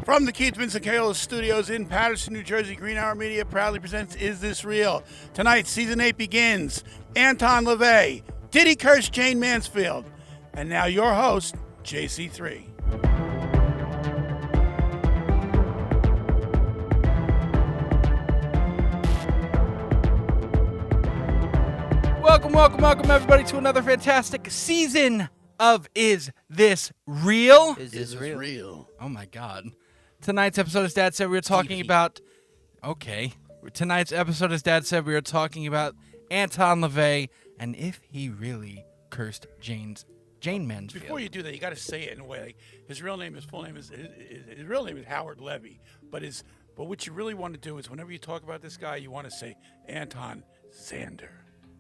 From the Keith Vincent Kaola Studios in Patterson, New Jersey, Green Hour Media proudly presents Is This Real? Tonight, Season 8 begins. Anton LaVey, did he curse Jane Mansfield? And now your host, JC3. Welcome, everybody, to another fantastic season of Is This Real? Is this real? Oh, my God. Tonight's episode, as Dad said, we were talking about... Okay. Tonight's episode, as Dad said, we were talking about Anton LaVey and if he really cursed Jane Mansfield. Before you do that, you got to say it in a way. Like, his real name, his full name is Howard LaVey. But what you really want to do is whenever you talk about this guy, you want to say Anton Xander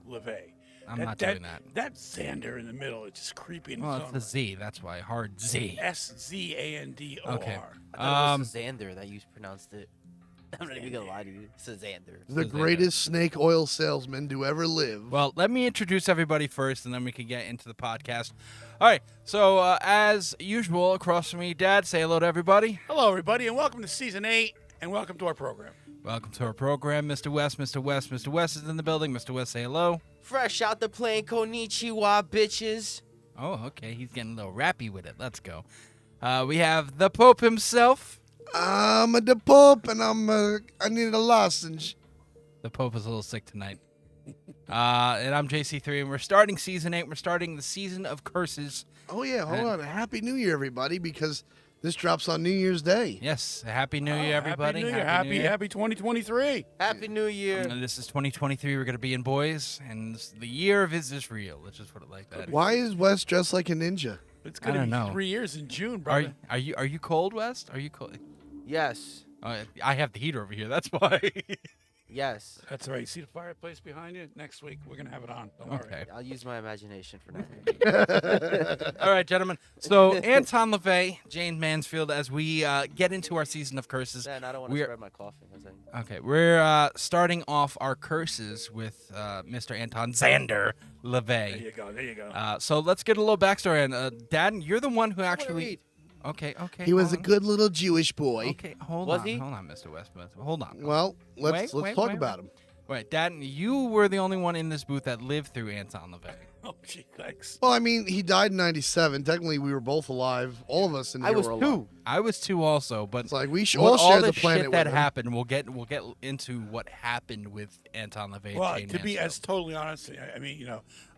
LaVey. I'm not doing that. That Xander in the middle, it's just creepy. Well, it's the Z. That's why. Hard Z. S-Z-A-N-D-O-R. Okay. I thought it was Xander that you pronounced it. I'm not even going to lie to you. It's a Xander. The greatest snake oil salesman to ever live. Well, let me introduce everybody first, and then we can get into the podcast. All right. So, as usual, across from me, Dad, say hello to everybody. Hello, everybody, and welcome to Season 8, and welcome to our program. Welcome to our program, Mr. West. Mr. West is in the building. Mr. West, say hello. Fresh out the plane, konnichiwa, bitches. Oh, okay. He's getting a little rappy with it. Let's go. We have the Pope himself. I'm the Pope, and I need a lozenge. The Pope is a little sick tonight. And I'm JC3, and we're starting Season 8. We're starting the season of curses. Oh, yeah, hold on. Happy New Year, everybody, because this drops on New Year's Day. Yes. Happy New Year, everybody. Happy New Year. Happy 2023. Happy New Year. And this is 2023. We're going to be in boys, and this is the year of Is This Real? Let's just put it like that. Why is Wes dressed like a ninja? It's going to be 3 years in June, brother. Are you cold, West? Are you cold? Yes. I have the heater over here. That's why. Yes. That's right. See the fireplace behind you? Next week, we're going to have it on. Don't worry. Okay. I'll use my imagination for now. All right, gentlemen. So Anton LaVey, Jane Mansfield, as we get into our season of curses. Man, I don't want to spread my coffee. Okay, we're starting off our curses with Mr. Anton Xander LaVey. There you go. So let's get a little backstory. And Dad, you're the one who actually. read. Okay. He was a hold on. good little Jewish boy. Okay, hold Was on, he? hold on, Mr. West. Hold on. Well, let's talk about him. Wait, Dad, you were the only one in this booth that lived through Anton LaVey. Oh, gee, thanks. Well, I mean, he died in 97. Technically, we were both alive. All of us in here I was were alive. 2. I was 2 also, but It's like we with all shared the the planet shit that with him. happened, we'll get into what happened with Anton LaVey. Well, and to Jane be as Mansfield. totally honest, I mean,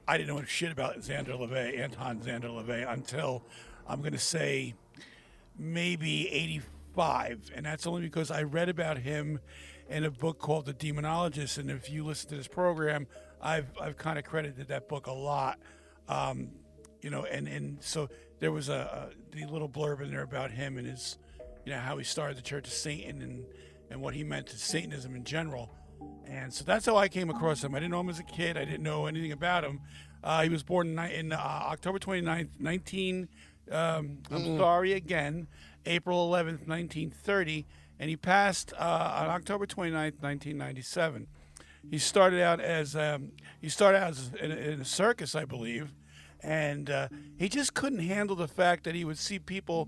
I didn't know shit about Anton Xander LaVey, until I'm going to say maybe 85. And that's only because I read about him in a book called The Demonologist. And if you listen to this program, I've kind of credited that book a lot. And so there was the little blurb in there about him and his, how he started the Church of Satan and what he meant to Satanism in general. And so that's how I came across him. I didn't know him as a kid. I didn't know anything about him. He was born in October 29th, April 11th, 1930, and he passed on October 29th, 1997. He started out as in a circus, I believe, and he just couldn't handle the fact that he would see people,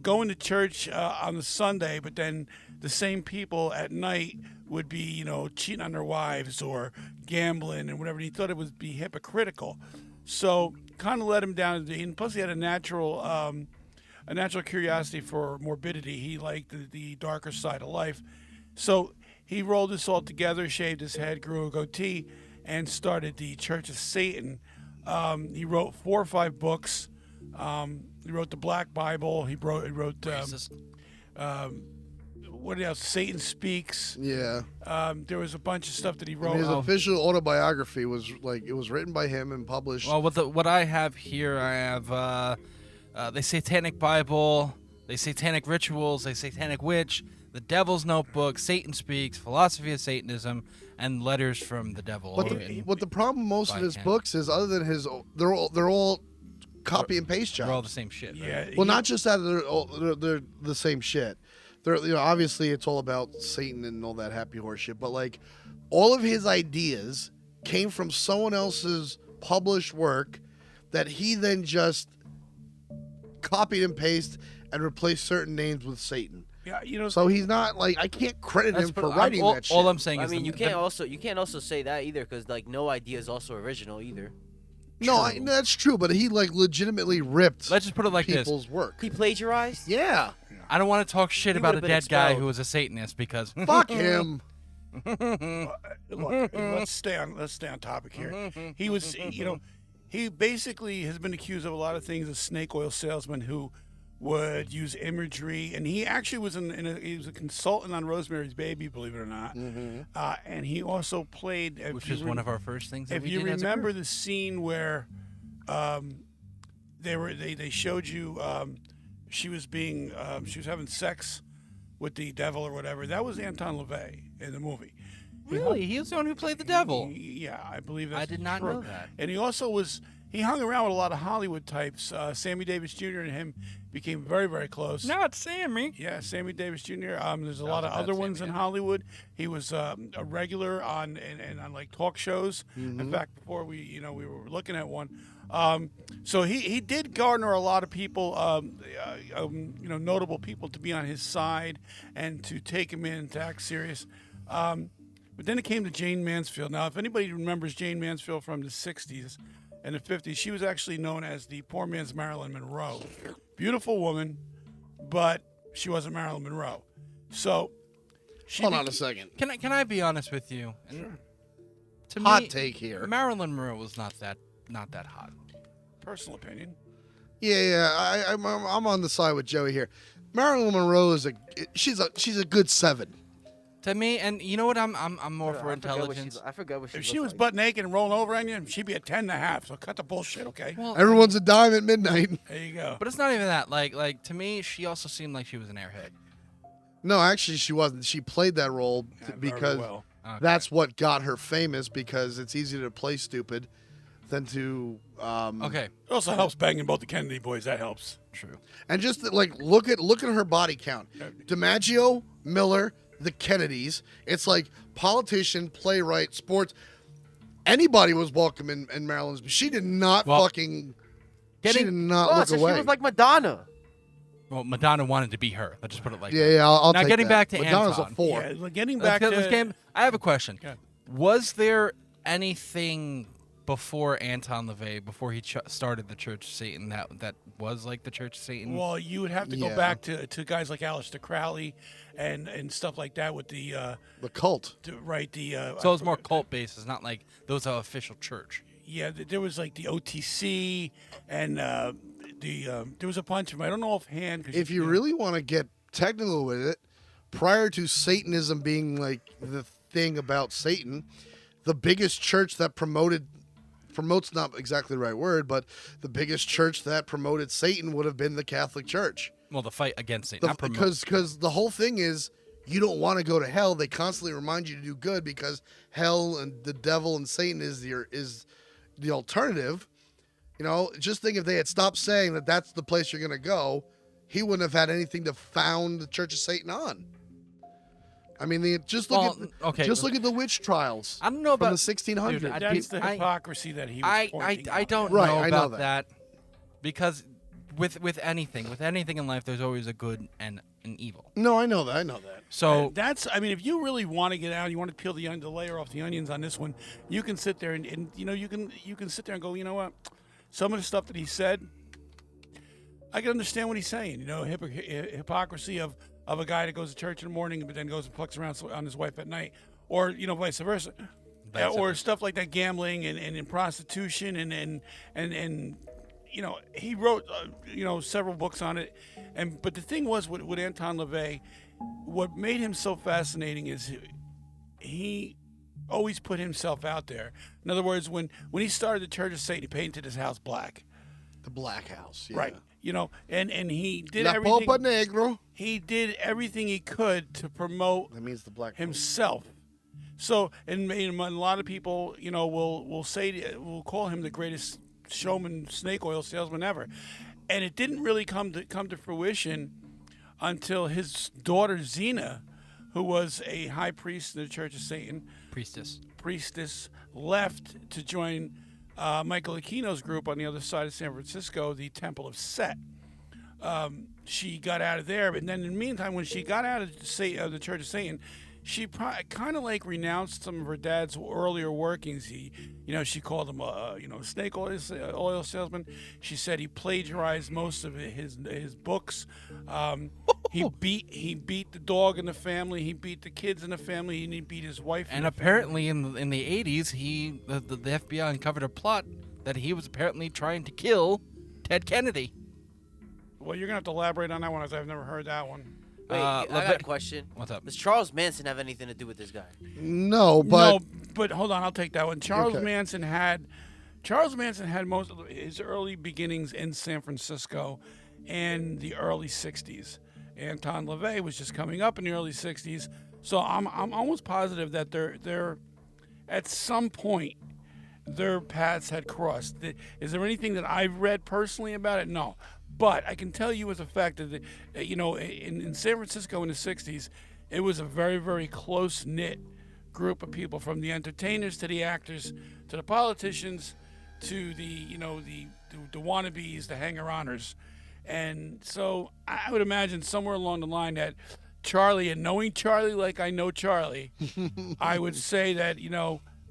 going to church on the Sunday, but then the same people at night would be, cheating on their wives or gambling and whatever. And he thought it would be hypocritical, so kind of let him down. And plus, he had a natural curiosity for morbidity. He liked the darker side of life, so he rolled this all together, shaved his head, grew a goatee, and started the Church of Satan. He wrote 4 or 5 books. He wrote the Black Bible. He wrote what else? Satan Speaks. Yeah. There was a bunch of stuff that he wrote. His official autobiography was it was written by him and published. Well, what I have here, I have the Satanic Bible, the Satanic Rituals, the Satanic Witch, the Devil's Notebook, Satan Speaks, Philosophy of Satanism, and Letters from the Devil. What the problem most of his books is, other than they're all copy and paste jobs. They're all the same shit. Right? Yeah. Well, not just that, they're the same shit. They're obviously it's all about Satan and all that happy horse shit, but all of his ideas came from someone else's published work that he then just copied and pasted and replaced certain names with Satan. Yeah, you know. So he's not like I can't credit him for I'm- writing all, that shit. all I'm saying I is mean, the- you can't also say that either, because like no idea is also original either. No, that's true, but he like legitimately ripped Let's just put it like this. people's work. He plagiarized. Yeah, I don't want to talk shit He about a would've dead been guy expelled. who was a Satanist because fuck him. Look, let's stay on topic here. He was, he basically has been accused of a lot of things. A snake oil salesman who would use imagery, and he actually was he was a consultant on Rosemary's Baby, believe it or not. And he also played, which is one of our first things. That if we you did as a remember group. the scene where they showed you she was having sex with the devil or whatever, that was Anton LaVey in the movie. Really, he was the one who played the devil. Yeah, I believe that's I did not true. know that. And he also he hung around with a lot of Hollywood types. Sammy Davis Jr. and him became very, very close. Not Sammy. Yeah, Sammy Davis Jr. There's a That lot was of a bad other ones Sammy, in yeah. Hollywood. He was a regular on like talk shows. In fact, before we were looking at one. So he did garner a lot of people, notable people to be on his side and to take him in, to act serious. But then it came to Jane Mansfield. Now, if anybody remembers Jane Mansfield from the 60s and the 50s, she was actually known as the poor man's Marilyn Monroe. Beautiful woman, but she wasn't Marilyn Monroe. So, Hold on a second. Can I be honest with you? Sure. To Hot me, take here. Marilyn Monroe was not that hot. Personal opinion. Yeah, I'm on the side with Joey here. Marilyn Monroe she's a good 7. To me, and you know what? I'm more for I forgot what intelligence. I forgot what she If looked she was like. butt naked and rolling over on you, she'd be a 10.5. So cut the bullshit, okay? Well, Everyone's a dime at midnight. There you go. but it's not even that. Like to me, she also seemed like she was an airhead. No, actually, she wasn't. She played that role Yeah, very because well. Okay. that's what got her famous. Because it's easier to play stupid than to. Okay, It also helps banging both the Kennedy boys. That helps. true. And just like look at her body count. DiMaggio, Miller, the Kennedys. It's like politician, playwright, sports. Anybody was welcome in Marilyn's. She did not Well, fucking. She did not Oh, look so away. she was like Madonna. Well, Madonna wanted to be her. Let's just put it like yeah, that. yeah. I'll Now, take getting that. back to Madonna's Anton. a 4. Yeah, getting Let's back get to this game. I have a question. Yeah. Was there anything before Anton LaVey, before he started the Church of Satan, that was like the Church of Satan? Well, you would have to go Yeah. back to guys like Aleister Crowley and stuff like that with the cult. So it's more cult based. It's not like those are official church. Yeah, there was like the OTC and there was a bunch of them. I don't know offhand. If you really want to get technical with it, prior to Satanism being like the thing about Satan, the biggest church that promotes not exactly the right word, but the biggest church that promoted Satan would have been the Catholic Church. Well, the fight against Satan, not promote. Because the whole thing is you don't want to go to hell. They constantly remind you to do good because hell and the devil and Satan is the alternative. You know, just think if they had stopped saying that that's the place you're going to go, he wouldn't have had anything to found the Church of Satan on. I mean, just look at the witch trials. I don't know from about the 1600s. Dude, that's the hypocrisy that he was I pointing out. don't Right, know I know about that because with anything in life, there's always a good and an evil. No, I know that. So I mean, if you really want to get out, you want to peel the layer off the onions on this one, you can sit there and you can sit there and go, you know what? Some of the stuff that he said, I can understand what he's saying. You know, hypocrisy of a guy that goes to church in the morning but then goes and plucks around on his wife at night, or vice versa, or stuff like that, gambling and prostitution and he wrote several books on it, but the thing was with Anton LaVey, what made him so fascinating is he always put himself out there. In other words, when he started the Church of Satan, he painted his house black. The Black House. Yeah. Right. And he did La everything. Popa Negro. He did everything he could to promote That means the Black House. himself. So, and a lot of people, will call him the greatest showman, snake oil salesman ever, and it didn't really come to fruition until his daughter Xena, who was a high priest in the Church of Satan, priestess, left to join Michael Aquino's group on the other side of San Francisco, the Temple of Set. she got out of there. And then in the meantime, when she got out of the Church of Satan, she kind of like renounced some of her dad's earlier workings. She called him a snake oil salesman. She said he plagiarized most of his books. He beat the dog in the family. He beat the kids in the family. And he beat his wife. And apparently, in the 80s, the FBI uncovered a plot that he was apparently trying to kill Ted Kennedy. Well, you're gonna have to elaborate on that one, as I've never heard that one. Wait, I got a question. What's up? Does Charles Manson have anything to do with this guy? No, but But hold on, I'll take that one. Charles Okay. Manson had most of his early beginnings in San Francisco in the early 60s. Anton LaVey was just coming up in the early 60s. So I'm almost positive that they're at some point their paths had crossed. Is there anything that I've read personally about it? No. But I can tell you as a fact that, in San Francisco in the 60s, it was a very, very close-knit group of people, from the entertainers to the actors to the politicians to the wannabes, the hanger-oners. And so I would imagine somewhere along the line that Charlie, and knowing Charlie like I know Charlie, I would say that,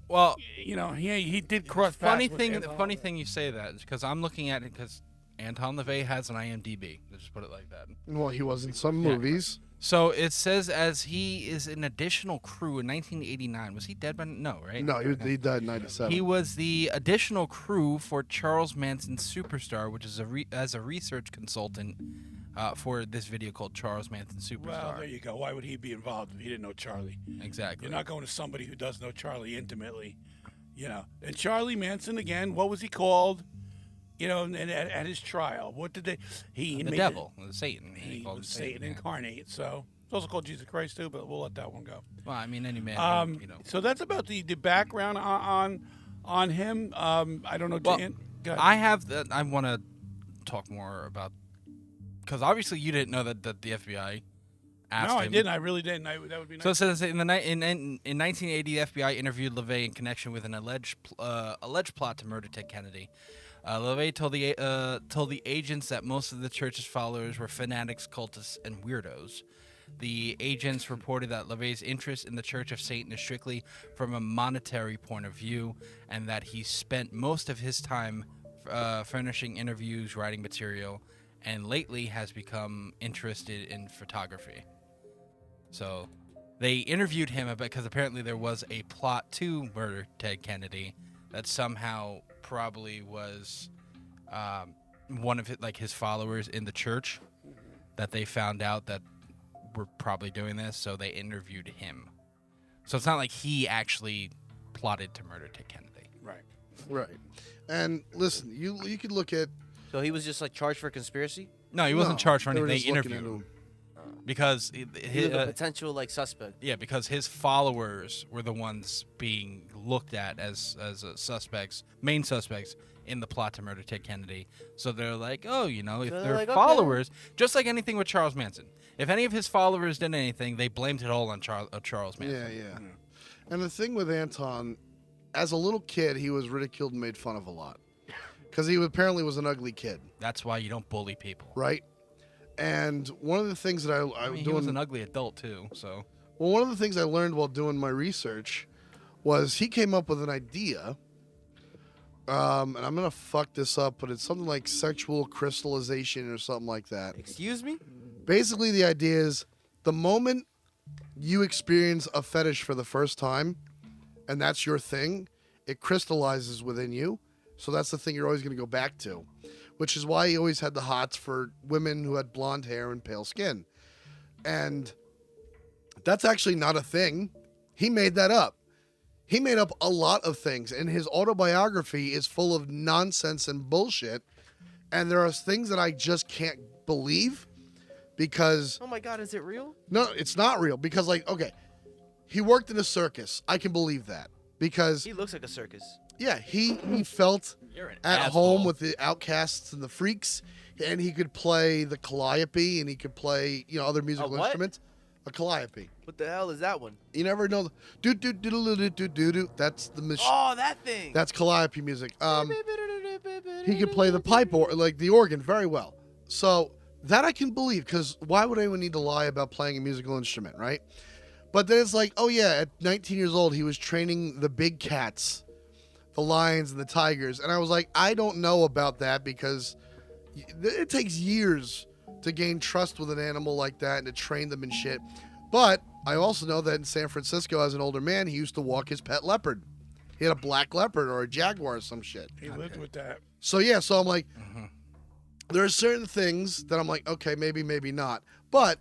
Well, he did cross paths. The funny thing you say that is because I'm looking at it because Anton LaVey has an IMDb. Let's just put it like that. well, he was in some movies. So it says as he is an additional crew in 1989. Was he dead by no, right? No, he died in '97. He was the additional crew for Charles Manson's Superstar, which is as a research consultant for this video called Charles Manson Superstar. Well, there you go. Why would he be involved if he didn't know Charlie? Exactly. You're not going to somebody who does know Charlie intimately, And Charlie Manson, again, what was he called? And at his trial, what did they? He the made devil, Satan. He called was him Satan yeah. incarnate. So it's also called Jesus Christ too, but we'll let that one go. Well, I mean, any man. So that's about the background on him. I don't know. Well, Dan, go ahead. I have that. I want to talk more about because obviously you didn't know that the FBI asked No, him. I didn't. I really didn't. That would be nice. So it says in 1980, the FBI interviewed LaVey in connection with an alleged plot to murder Ted Kennedy. LaVey told the agents that most of the church's followers were fanatics, cultists, and weirdos. The agents reported that LaVey's interest in the Church of Satan is strictly from a monetary point of view, and that he spent most of his time furnishing interviews, writing material, and lately has become interested in photography. So they interviewed him because apparently there was a plot to murder Ted Kennedy that somehow probably was one of his followers in the church that they found out that were probably doing this, so they interviewed him. So it's not like he actually plotted to murder Ted Kennedy. Right. And listen, you could look at. So he was just charged for conspiracy? No, he wasn't charged for they were anything. They just looking interviewed into him because He was a potential suspect. yeah, because his followers were the ones being looked at as main suspects in the plot to murder Ted Kennedy. So they're like, if they're their like, okay. followers, just like anything with Charles Manson, if any of his followers did anything, they blamed it all on Charles Manson. Yeah. And the thing with Anton, as a little kid, he was ridiculed and made fun of a lot because he apparently was an ugly kid, That's why you don't bully people. right? And one of the things that I mean, he was an ugly adult too, so. Well, one of the things I learned while doing my research was he came up with an idea, and I'm going to fuck this up, but it's something like sexual crystallization or something like that. Excuse me? Basically, the idea is the moment you experience a fetish for the first time, and that's your thing, it crystallizes within you. So that's the thing you're always going to go back to, which is why he always had the hots for women who had blonde hair and pale skin. And that's actually not a thing. He made that up. He made up a lot of things, and his autobiography is full of nonsense and bullshit. And there are things that I just can't believe because... Oh my God, is it real? No, it's not real because, okay, he worked in a circus. I can believe that because... He looks like a circus. Yeah, he felt You're an at asshole. home with the outcasts and the freaks, and he could play the calliope, and he could play other musical what? instruments. A calliope. What the hell is that one? You never know. Do do do do do do do do. That's the machine. Oh, that thing. That's calliope music. He could play the pipe or like the organ very well. So That I can believe, because why would anyone need to lie about playing a musical instrument, right? But then it's like, oh yeah, at 19 years old, he was training the big cats, the lions and the tigers. And I was like, I don't know about that, because it takes years to gain trust with an animal like that and to train them and shit. But I also know that in San Francisco, as an older man, he used to walk his pet leopard. He had a black leopard or a jaguar or some shit. He lived with that. So yeah, so I'm like, there are certain things that I'm like, okay, maybe, maybe not. But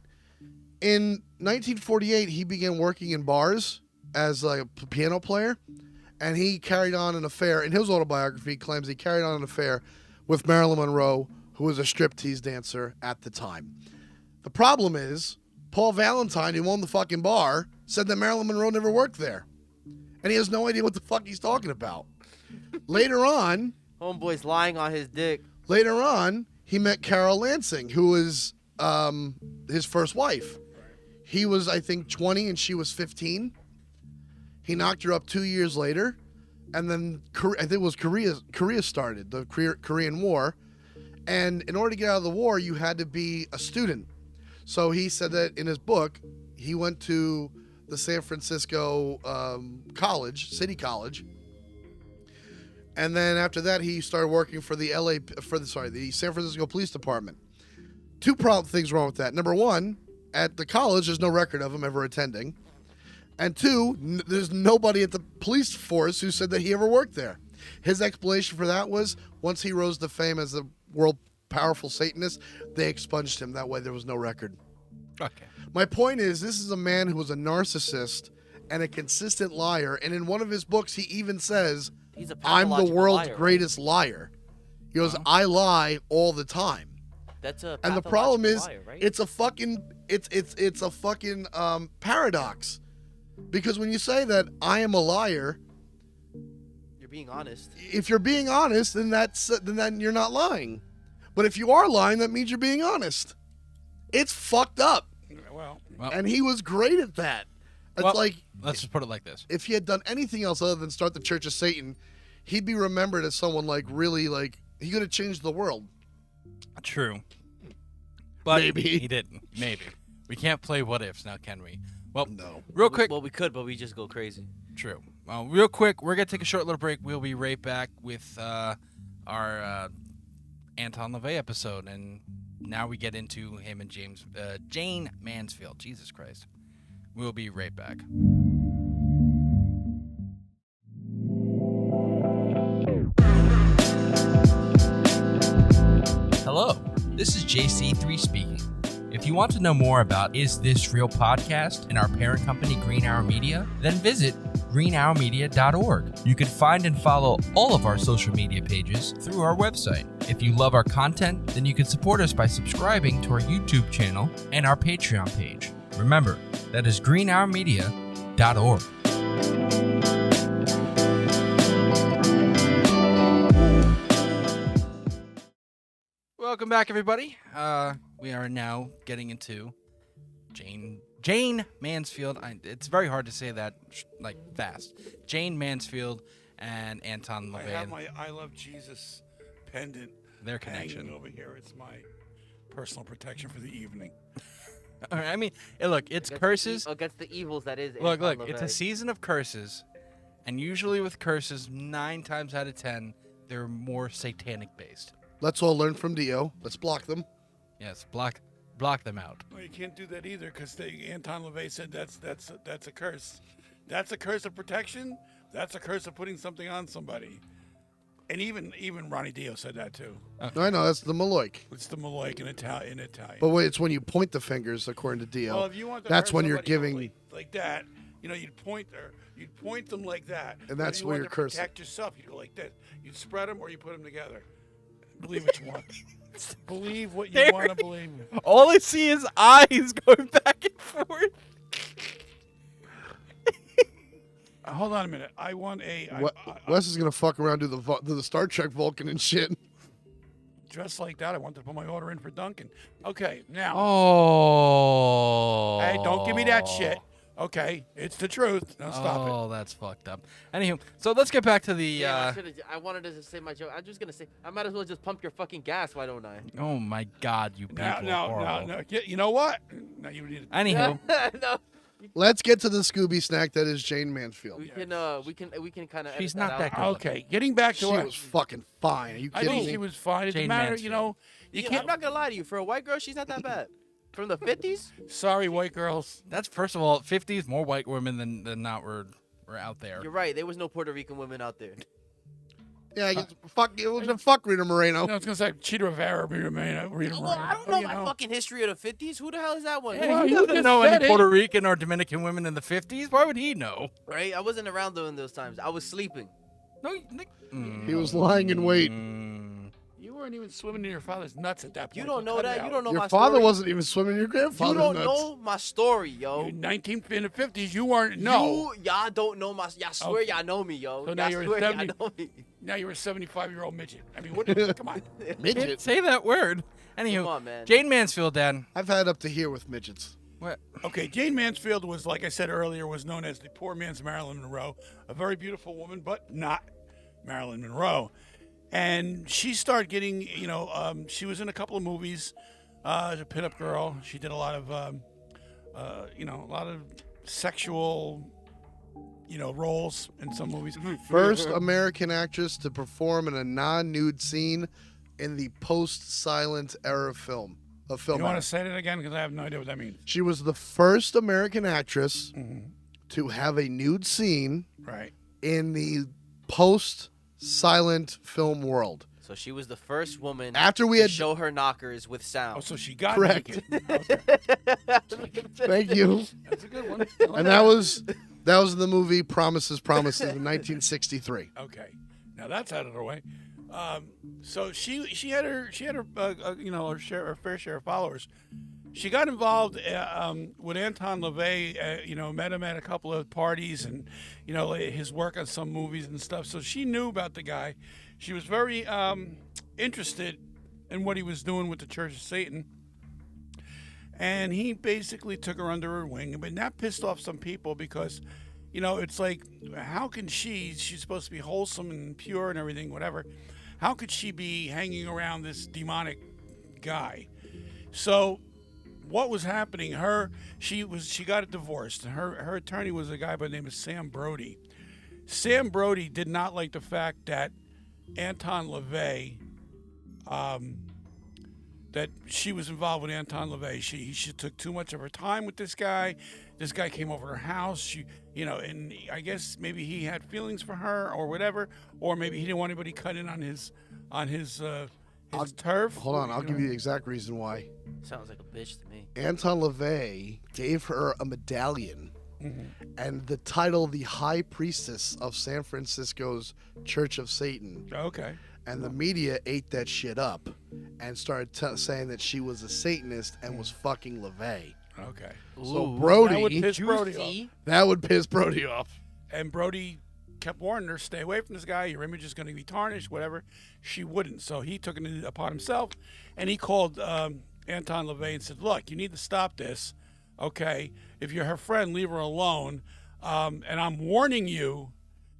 in 1948, he began working in bars as like a piano player, and he carried on an affair. In his autobiography, he claims he carried on an affair with Marilyn Monroe, who was a striptease dancer at the time. The problem is, Paul Valentine, who owned the fucking bar, said that Marilyn Monroe never worked there. And he has no idea what the fuck he's talking about. Later on, Homeboy's lying on his dick. he met Carol Lansing, who was his first wife. He was, I think, 20 and she was 15. He knocked her up 2 years later. And then I think it was Korea started, the Korean War. And in order to get out of the war, you had to be a student. So he said that in his book, he went to the San Francisco City College. And then after that, he started working for the the San Francisco Police Department. Two things wrong with that. Number one, at the college, there's no record of him ever attending. And two, there's nobody at the police force who said that he ever worked there. His explanation for that was once he rose to fame as a world powerful Satanist, they expunged him. That way there was no record. Okay. My point is, this is a man who was a narcissist and a consistent liar. And in one of his books, he even says, He's a I'm the pathological world's liar, greatest liar. He goes, I lie all the time. That's a And the problem is, liar, right? it's a fucking paradox. Because when you say that I am a liar, You're being honest. if you're being honest, then you're not lying. But if you are lying, that means you're being honest. It's fucked up. Well, And he was great at that. It's Well, like, let's just put it like this. if he had done anything else other than start the Church of Satan, he'd be remembered as someone like really like he could have changed the world. True. But Maybe. he didn't. Maybe. We can't play what ifs now, can we? Well, No. real quick. Well, we could, but we just go crazy. True. Real quick, we're going to take a short little break. We'll be right back with our Anton LaVey episode. And now we get into him and Jane Mansfield. Jesus Christ. We'll be right back. Hello, this is JC3 speaking. If you want to know more about Is This Real Podcast and our parent company Green Hour Media, then visit greenhourmedia.org. You can find and follow all of our social media pages through our website. If you love our content, then you can support us by subscribing to our YouTube channel and our Patreon page. Remember, that is greenhourmedia.org. Welcome back, everybody. We are now getting into Jane Mansfield. It's very hard to say that fast. Jane Mansfield and Anton I LaVey. have my I Love Jesus pendant. Their hanging connection. over here. It's my personal protection for the evening. All right, I mean, look, it's curses. Against the evils that is. Look, Anton it's a LaVey. season of curses, and usually with curses, 9 times out of 10, they're more satanic based. Let's all learn from Dio. Let's block them. Yes, block them out. Well, you can't do that either because Anton LaVey said that's a curse. That's a curse of protection. That's a curse of putting something on somebody. And even Ronnie Dio said that too. I know, that's the Maloik. It's the Maloik in Italian. But wait, it's when you point the fingers, according to Dio. Well, if you want to that's hurt when you're somebody, you giving. know, like that. You know, you'd point them like that. And that's if you where wanted you're to cursing. Protect yourself. You'd go like this. You'd spread them or you put them together. Believe what you want. Believe what you want to believe. All I see is eyes going back and forth. Hold on a minute. I want a Wes is gonna fuck around do the Star Trek Vulcan and shit. dress like that. I want to put my order in for Duncan. Okay, now. Oh. Hey, don't give me that shit. Okay, it's the truth. Now stop it. Oh, that's fucked up. Anywho, so let's get back to the. Yeah, I wanted to say my joke. I'm just gonna say I might as well just pump your fucking gas. Why don't I? Oh my God, you people are No. horrible. You know what? No, you need to. Anywho, No, Let's get to the Scooby snack that is Jane Mansfield. we can kind of. She's not that good. Okay, getting back to She what was fucking fine. Are you I kidding think me? she was fine. It Jane didn't matter, Mansfield. you I'm can't. not gonna lie to you. For a white girl, she's not that bad. From the 50s? Sorry, white girls. that's first of all, 50s more white women than not were out there. You're right. There was no Puerto Rican women out there. Yeah, I guess, fuck Rita Moreno. I was gonna say Cheetah Rivera, Rita Moreno. Well, I don't know my fucking history of the 50s. Who the hell is that one? Yeah, Well, he you doesn't just know said any it. Puerto Rican or Dominican women in the 50s. Why would he know? Right? I wasn't around during those times. I was sleeping. No, He was lying in wait. You weren't even swimming in your father's nuts at that point. You don't so know cut it that. out. You don't know Your my father story. wasn't even swimming. Your You grandfather. don't know my story, yo. In in the 50s, you weren't. No. Y'all don't know my. Y'all swear Okay. y'all know me, yo. So now Y'all you're swear 70 y'all know me. Now you're a 75-year-old midget. I mean, what? Come on. Midget. Say that word. Anywho, Come on, man. Jane Mansfield, Dad. I've had up to here with midgets. What? Okay, Jane Mansfield was, like I said earlier, was known as the poor man's Marilyn Monroe, a very beautiful woman, but not Marilyn Monroe. And she started getting, she was in a couple of movies as a pinup girl. She did a lot of, a lot of sexual, roles in some movies. First American actress to perform in a non-nude scene in the post-silent era film. Of film. You want to say that again? Because I have no idea what that means. She was the first American actress to have a nude scene Right. in the post-silent film world. So she was the first woman After we to had show her knockers with Oh, sound. so she got Correct. naked. Okay. Thank you. That's a good one. And that was the movie Promises Promises in 1963. Okay, now that's out of the way. So she had her her fair share of followers. She got involved with Anton LaVey. Met him at a couple of parties, and his work on some movies and stuff. So she knew about the guy. She was very interested in what he was doing with the Church of Satan. And he basically took her under her wing. But that pissed off some people because, it's like, how can she's supposed to be wholesome and pure and everything, whatever. How could she be hanging around this demonic guy? So what was happening? She got a divorce. Her attorney was a guy by the name of Sam Brody. Sam Brody did not like the fact that Anton LaVey, that she was involved with Anton LaVey. She took too much of her time with this guy. This guy came over to her house. And I guess maybe he had feelings for her or whatever, or maybe he didn't want anybody cut in on his turf. Hold on, I'll give you the exact reason why. Sounds like a bitch to me. Anton LaVey gave her a medallion and the title the High Priestess of San Francisco's Church of Satan. Okay. And the media ate that shit up and started saying that she was a Satanist and was fucking LaVey. Okay. So That would Brody, piss Brody off. Juicy. that would piss Brody off. And Brody kept warning her, stay away from this guy. Your image is going to be tarnished, whatever. She wouldn't. So he took it upon himself, and he called Anton LaVey and said, look, you need to stop this, okay? If you're her friend, leave her alone. And I'm warning you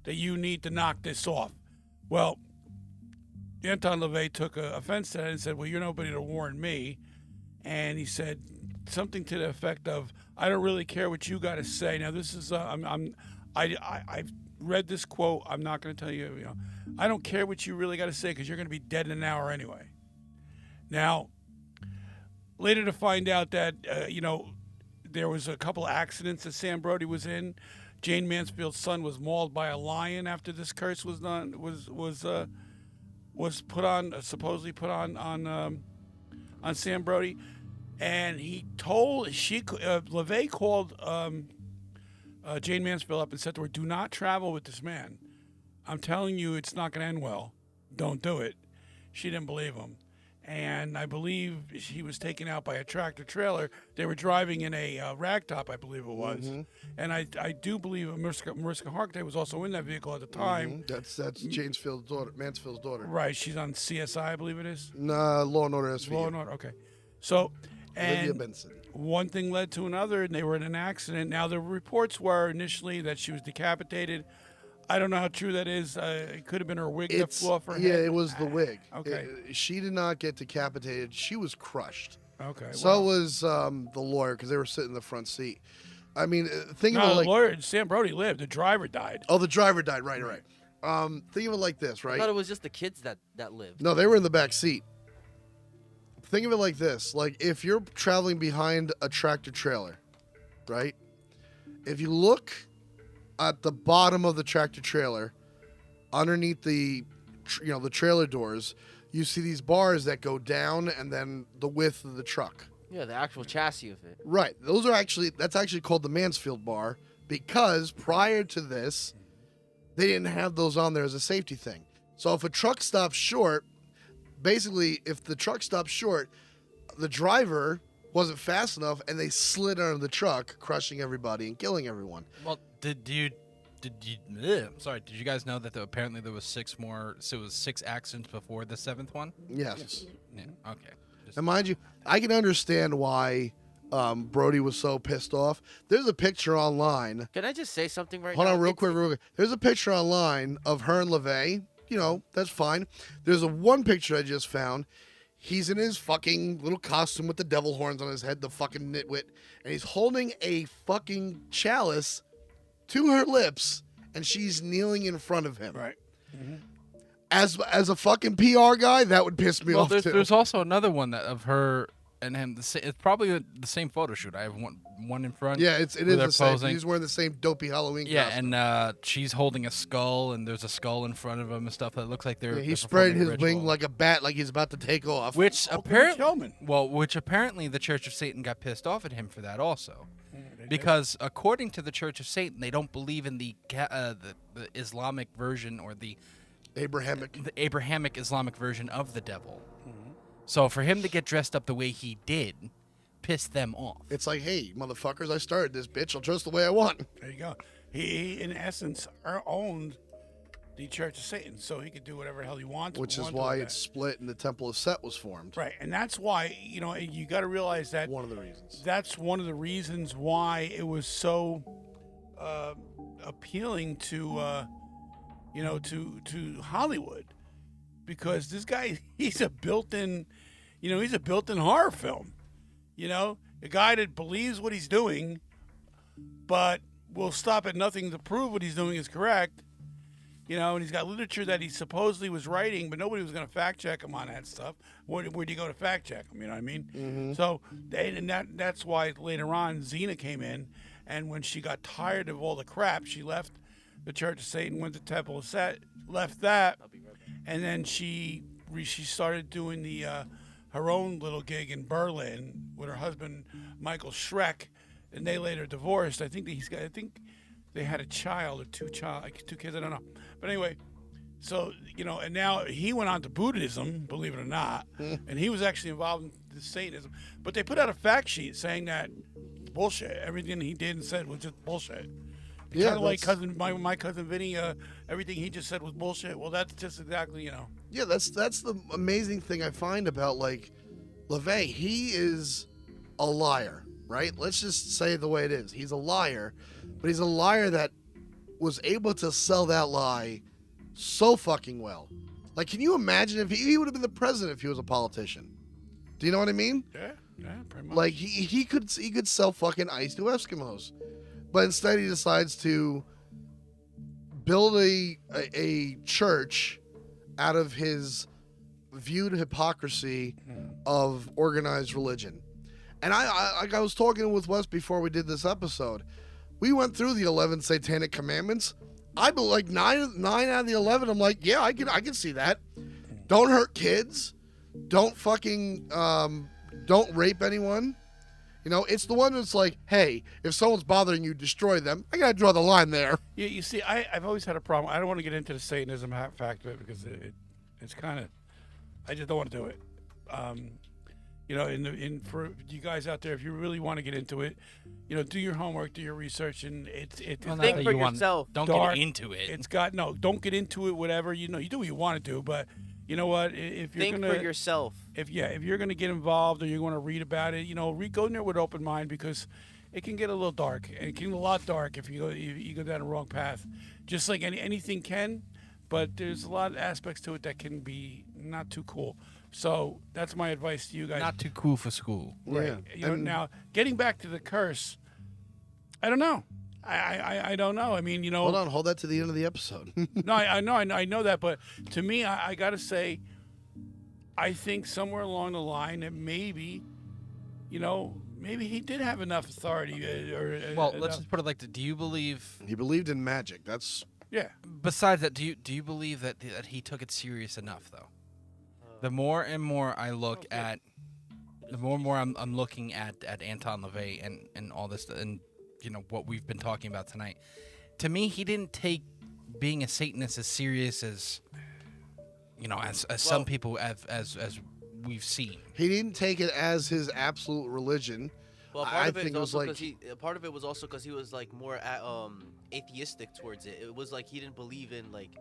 that you need to knock this off. Well, Anton LaVey took offense to that and said, well, you're nobody to warn me. And he said something to the effect of, I don't really care what you got to say. Now, this is, I've read this quote. I'm not going to tell you, I don't care what you really got to say because you're going to be dead in an hour anyway. Now, later to find out that, there was a couple of accidents that Sam Brody was in. Jane Mansfield's son was mauled by a lion after this curse was done, was put on, supposedly put on Sam Brody. And he told, LaVey called Jane Mansfield up and said to her, do not travel with this man. I'm telling you, it's not going to end well. Don't do it. She didn't believe him. And I believe he was taken out by a tractor trailer. They were driving in a ragtop, I believe it was. And I do believe Mariska Hargitay was also in that vehicle at the time. That's Mansfield's daughter. Right, she's on CSI, I believe it is. Nah, Law and Order SVU. Law and Order, okay. So, Olivia And Benson. one thing led to another, and they were in an accident. Now, the reports were initially that she was decapitated. I don't know how true that is. It could have been her wig that flew off her Yeah, head. it was the wig. Okay. She did not get decapitated. She was crushed. Okay. So was the lawyer because they were sitting in the front seat. I mean, think of No, it the like lawyer, Sam Brody lived. The driver died. the driver died. Right. Think of it like this, I right? thought it was just the kids that lived. No, they were in the back seat. Think of it like this: like if you're traveling behind a tractor trailer, right? If you look at the bottom of the tractor trailer, underneath the trailer doors, you see these bars that go down and then the width of the truck. Yeah, the actual chassis of it. Right. That's actually called the Mansfield bar because prior to this, they didn't have those on there as a safety thing. So if a truck stops short, basically if the truck stops short, the driver wasn't fast enough and they slid under the truck, crushing everybody and killing everyone. Well, did you guys know that apparently there was 6 more? So it was 6 accidents before the 7th one. Yes. Yeah. Okay. And mind you, I can understand why Brody was so pissed off. There's a picture online. Can I just say something right Hold now? on real quick. There's a picture online of her and LaVey. That's fine. There's one picture I just found. He's in his fucking little costume with the devil horns on his head, the fucking nitwit, and he's holding a fucking chalice to her lips, and she's kneeling in front of him. Right. As a fucking PR guy, that would piss me off too. There's also another one that of her and him. It's probably the same photo shoot. I have one in front. Yeah, it is where they're the same. posing. He's wearing the same dopey Halloween costume. And she's holding a skull, and there's a skull in front of him and stuff that looks like they're. Yeah, they're he's spreading performing his a wing ritual. like a bat, like he's about to take off. Which Showman. apparently the Church of Satan got pissed off at him for that also, because according to the Church of Satan, they don't believe in the Islamic version or the Abrahamic Islamic version of the devil. So for him to get dressed up the way he did, pissed them off. It's like, hey, motherfuckers, I started this bitch. I'll dress the way I want. There you go. He in essence, owned the Church of Satan, so he could do whatever the hell he wants. Which is why it's split and the Temple of Set was formed. Right, and that's why you got to realize that One of the reasons. that's one of the reasons why it was so appealing to to Hollywood, because this guy, he's a built-in horror film. A guy that believes what he's doing, but will stop at nothing to prove what he's doing is correct. And he's got literature that he supposedly was writing, but nobody was going to fact check him on that stuff. Where'd you go to fact check him? You know what I mean? Mm-hmm. So, that's why later on Xena came in, and when she got tired of all the crap, she left the Church of Satan, went to Temple of Set, left that, and then she started doing her own little gig in Berlin with her husband Michael Schreck, and they later divorced. I think they had a child or two kids. I don't know, but anyway. So, and now he went on to Buddhism, believe it or not, and he was actually involved in the Satanism. But they put out a fact sheet saying that bullshit. Everything he did and said was just bullshit. Yeah, Kind of like my cousin Vinny. Everything he just said was bullshit. Well, that's just exactly. Yeah, that's the amazing thing I find about like LaVey. He is a liar, right? Let's just say it the way it is. He's a liar, but he's a liar that was able to sell that lie so fucking well. Like, can you imagine if he would have been the president if he was a politician? Do you know what I mean? Yeah, pretty much. Like he could sell fucking ice to Eskimos, but instead he decides to build a church out of his viewed hypocrisy of organized religion. And I was talking with Wes before we did this episode. We went through the 11 Satanic Commandments. I believe like nine out of the 11. I'm like, yeah, I can see that. Don't hurt kids. Don't fucking don't rape anyone. It's the one that's like, hey, if someone's bothering you, destroy them. I gotta draw the line there. Yeah, you see, I've always had a problem. I don't want to get into the Satanism fact of it because it's kind of, I just don't want to do it. For you guys out there, if you really want to get into it, do your homework, do your research, and it's Well, not Think that for you want- yourself. Don't Dark. get into it. Don't get into it. Whatever you do what you want to do, but you know what? If you're Think gonna for yourself. if you're gonna get involved or you're going to read about it, go in there with open mind because it can get a little dark. And it can get a lot dark if you go down the wrong path. Just like anything can, but there's a lot of aspects to it that can be not too cool. So that's my advice to you guys. Not too cool for school. Right. Yeah. Now getting back to the curse, I don't know. I don't know. I mean, Hold that to the end of the episode. No, I know that, but to me, I got to say, I think somewhere along the line that maybe he did have enough authority. Well, let's just put it like this. Do you believe, He believed in magic. That's yeah. besides that, do you believe that he took it serious enough, though? The more and more I look at, the more and more I'm looking at Anton LaVey and all this, and what we've been talking about tonight. To me, he didn't take being a Satanist as serious as some people as we've seen. he didn't take it as his absolute religion. Well, I part of it think is it was also like- because part of it was also because he was like more atheistic towards it. It was like he didn't believe in like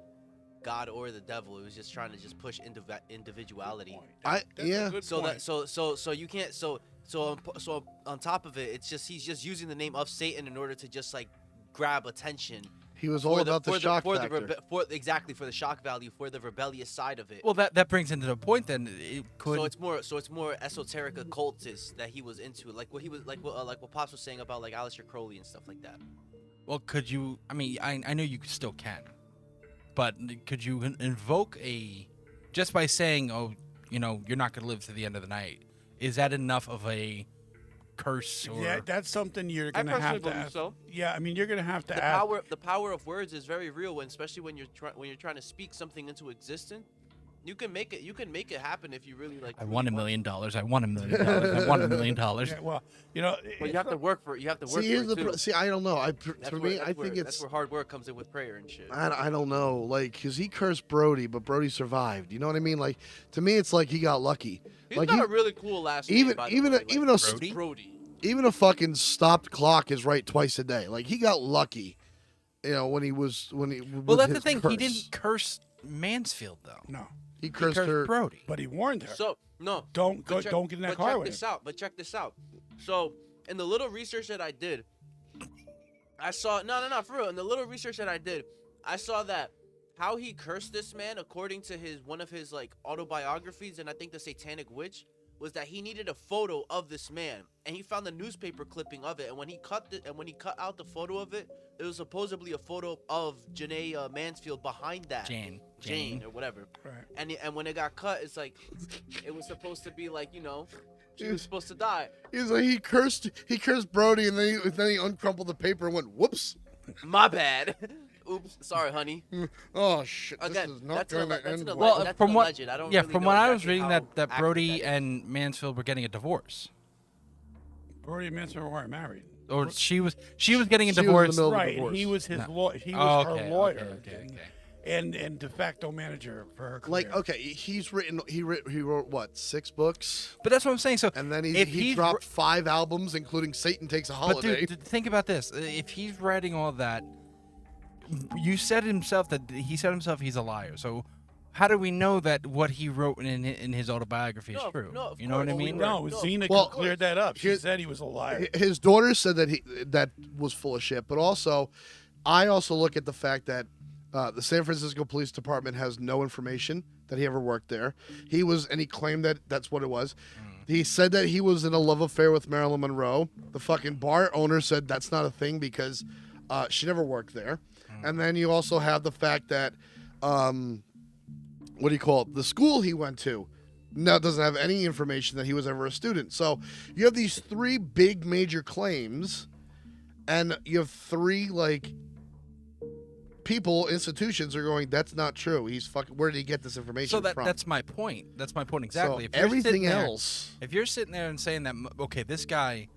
God or the devil. It was just trying to just push individuality. That's a Yeah. good So point. so you can't so on top of it, it's just he's just using the name of Satan in order to just like grab attention. He was all about the shock factor. For the shock value, for the rebellious side of it. Well, that brings into the point. Then it could. So it's more esoteric occultist that he was into, like what he was like what Pops was saying about like Aleister Crowley and stuff like that. Well, could you? I mean, I know you still can, but could you invoke just by saying, "Oh, you're not going to live to the end of the night"? Is that enough of a curse? Or Yeah, that's something you're I gonna have personally to. believe Ask. so. Yeah, I mean, you're gonna have to The ask. power of words is very real, especially when you're trying to speak something into existence. You can make it happen if you really like. I won $1 million. I won $1 million. I won $1 million. Yeah, well, Well, you have to work for it. You have to work See, here's for it the too. see. I don't know. That's For where- me, that's I where- think that's it's. where hard work comes in with prayer and shit. I don't know, like, because he cursed Brody, but Brody survived. You know what I mean? Like, to me, it's like he got lucky. He's Like got a really cool last name. by the way, like Brody? Brody. even a fucking stopped clock is right twice a day. Like, he got lucky. When he. Well, with that's the his thing. curse. He didn't curse Mansfield though. no, He He cursed cursed her. Brody. but he warned her. So no, Don't but check- don't get in that but car check with this him. out. But check this out. So in the little research that I did, I saw no for real. In the little research that I did, I saw that how he cursed this man, according to one of his like autobiographies, and I think the Satanic Witch, was that he needed a photo of this man, and he found the newspaper clipping of it. And when he cut out the photo of it, it was supposedly a photo of Janae Mansfield behind that. Jane or whatever. Right. And when it got cut, it's like it was supposed to be like she was supposed to die. He's like, he cursed Brody, and then he uncrumpled the paper and went, whoops. My bad. Oops, sorry, honey. Oh, shit. Again, this is not that's going an to end alleged- well. Well, that's from an what alleged. I don't yeah, really from know what I was exactly reading, how that accurate Brody that is. and Mansfield were getting a divorce, Brody and Mansfield weren't married. or she was getting a She was in the divorce. middle of a Right, divorce. he was his No. lawyer. He Oh, was okay, her lawyer, okay. and de facto manager for her career. Like, okay, he wrote what, 6 books? But that's what I'm saying. So And then if he he's dropped 5 albums, including Satan Takes a But Holiday. dude, think about this. If he's writing all that, he said himself he's a liar. So how do we know that what he wrote in his autobiography is No, true? no, of You know what I course. mean? no, No. Zena Well, cleared that up. She here- said he was a liar. His daughter said that was full of shit, but also, I also look at the fact that the San Francisco Police Department has no information that he ever worked there. He claimed that that's what it was. He said that he was in a love affair with Marilyn Monroe. The fucking bar owner said that's not a thing because she never worked there. And then you also have the fact that, what do you call it? The school he went to now doesn't have any information that he was ever a student. So you have these 3 big major claims, and you have 3 like institutions are going, that's not true. He's fucking. Where did he get this information So from? that's my point. That's my point exactly. So If you're everything sitting there- else. If you're sitting there and saying that, okay, this guy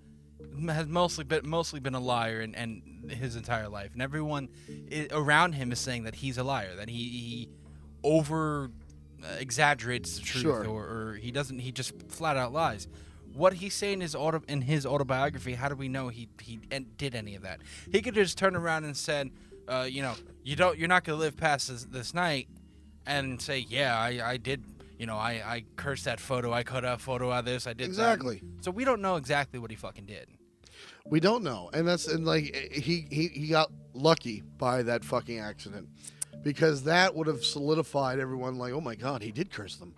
has mostly been a liar and his entire life, and everyone around him is saying that he's a liar, that he over exaggerates the truth, Sure. or he doesn't. He just flat out lies. What he's saying in his autobiography, how do we know he did any of that? He could just turn around and said, you're not gonna live past this night, and say, yeah, I did, I cursed that photo. I cut a photo out of this. I did Exactly. that. So we don't know exactly what he fucking did. We don't know, and he got lucky by that fucking accident, because that would have solidified everyone. Like, oh my God, he did curse them.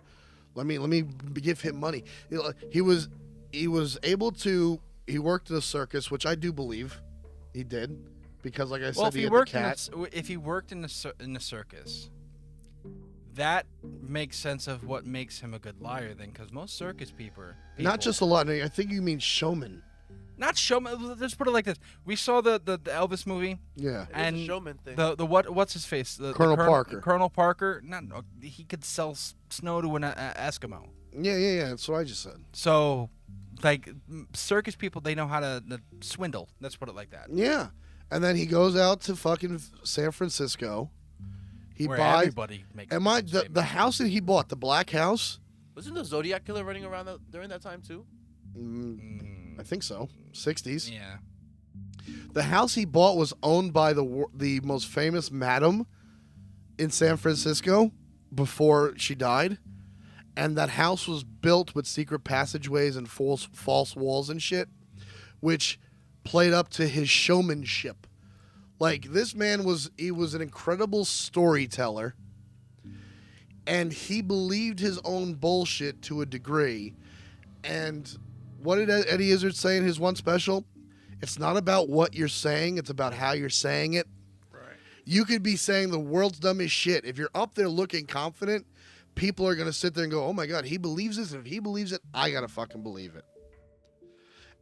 Let me give him money. He was able to. He worked in a circus, which I do believe he did, because like I said, Well, if he worked in the circus, that makes sense of what makes him a good liar. Then, because most circus people, not just a lot. I think you mean showman. Not showman. Let's put it like this: we saw the Elvis movie. Yeah. It is a showman thing. The what's his face? Colonel Parker. Colonel Parker. No, he could sell snow to an Eskimo. Yeah. That's what I just said. So, like circus people, they know how to swindle. Let's put it like that. Yeah. And then he goes out to fucking San Francisco. He Where buys. everybody makes. The house that he bought, the black house. Wasn't the Zodiac killer running around during that time too? I think so. 60s. Yeah. The house he bought was owned by the most famous madam in San Francisco before she died, and that house was built with secret passageways and false walls and shit, which played up to his showmanship. Like, this man was an incredible storyteller, and he believed his own bullshit to a degree. And what did Eddie Izzard say in his one special? It's not about what you're saying, it's about how you're saying it. Right. You could be saying the world's dumbest shit. If you're up there looking confident, people are going to sit there and go, oh my God, he believes this. And if he believes it, I got to fucking believe it.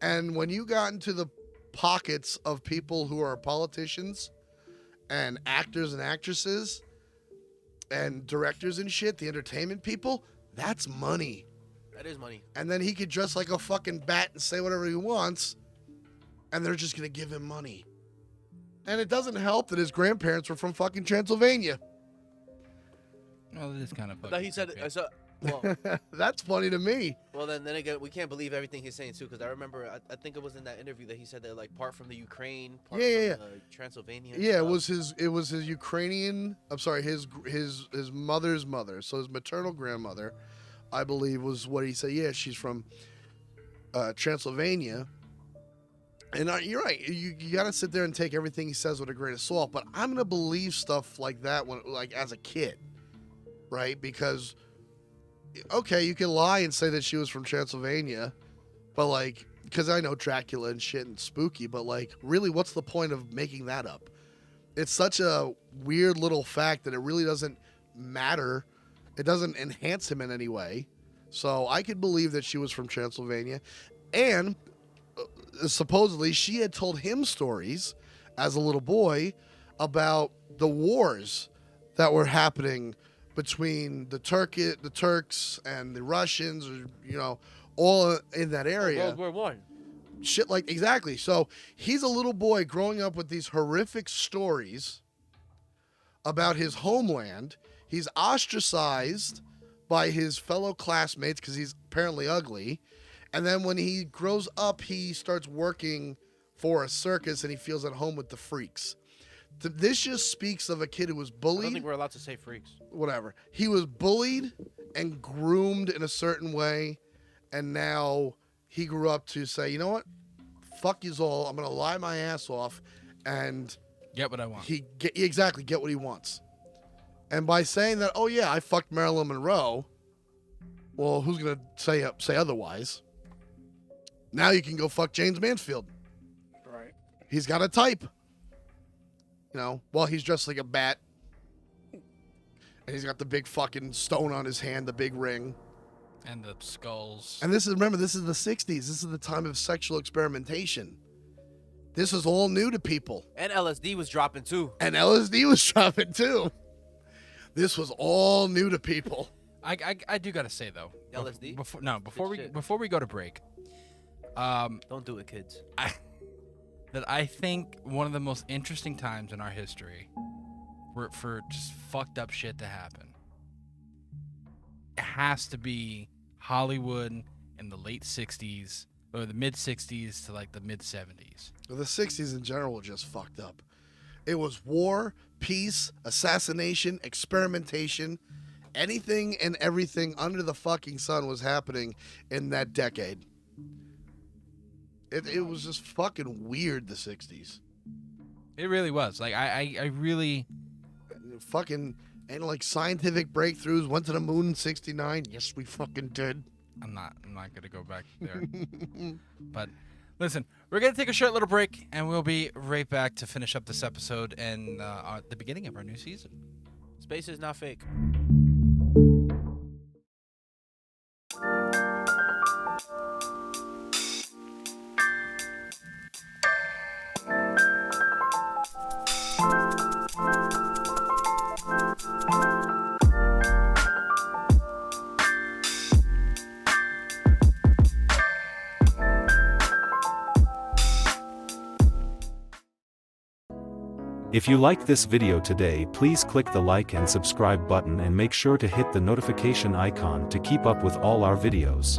And when you got into the pockets of people who are politicians and actors and actresses and directors and shit, the entertainment people, that's money. That is money. And then he could dress like a fucking bat and say whatever he wants, and they're just going to give him money. And it doesn't help that his grandparents were from fucking Transylvania. Well, it is kind of. That he said. fucking Well, That's funny to me. well, then again, we can't believe everything he's saying too, because I remember, I think it was in that interview that he said that like part from the Ukraine, part Yeah. from Transylvania. and Yeah, stuff. it was his Ukrainian, I'm sorry, his mother's mother. So his maternal grandmother, I believe, was what he said. Yeah, she's from Transylvania. And you're right. You got to sit there and take everything he says with a grain of salt. But I'm going to believe stuff like that as a kid, right? Because, okay, you can lie and say that she was from Transylvania, but because I know Dracula and shit and spooky, but really, what's the point of making that up? It's such a weird little fact that it really doesn't matter. It doesn't enhance him in any way. So I could believe that she was from Transylvania. And supposedly she had told him stories as a little boy about the wars that were happening between the Turks and the Russians, or, all in that area. World War I. Shit exactly. So he's a little boy growing up with these horrific stories about his homeland. He's ostracized by his fellow classmates because he's apparently ugly. And then when he grows up, he starts working for a circus and he feels at home with the freaks. This just speaks of a kid who was I bullied. don't think we're allowed to say freaks. Whatever. He was bullied and groomed in a certain way. And now he grew up to say, you know what? Fuck yous all. I'm going to lie my ass off. And get what I want. get what he wants. And by saying that, oh yeah, I fucked Marilyn Monroe. Well, who's going to say otherwise? Now you can go fuck James Mansfield. Right. He's got a type. Well, he's dressed like a bat. And he's got the big fucking stone on his hand, the big ring. And the skulls. And this is the 60s. This is the time of sexual experimentation. This is all new to people. And LSD was dropping too. And LSD was dropping too. This was all new to people. I do gotta say though. LSD? Before we go to break. Don't do it, kids. I think one of the most interesting times in our history for just fucked up shit to happen, it has to be Hollywood in the late 60s or the mid 60s to the mid 70s. Well, the 60s in general were just fucked up. It was war, peace, assassination, experimentation. Anything and everything under the fucking sun was happening in that decade. It was just fucking weird, the 60s. It really was. Like, I really... Fucking, and like scientific breakthroughs, went to the moon in 69. Yes, we fucking did. I'm not gonna go back there. But listen, we're gonna take a short little break, and we'll be right back to finish up this episode and the beginning of our new season. Space is not fake. If you liked this video today, please click the like and subscribe button and make sure to hit the notification icon to keep up with all our videos.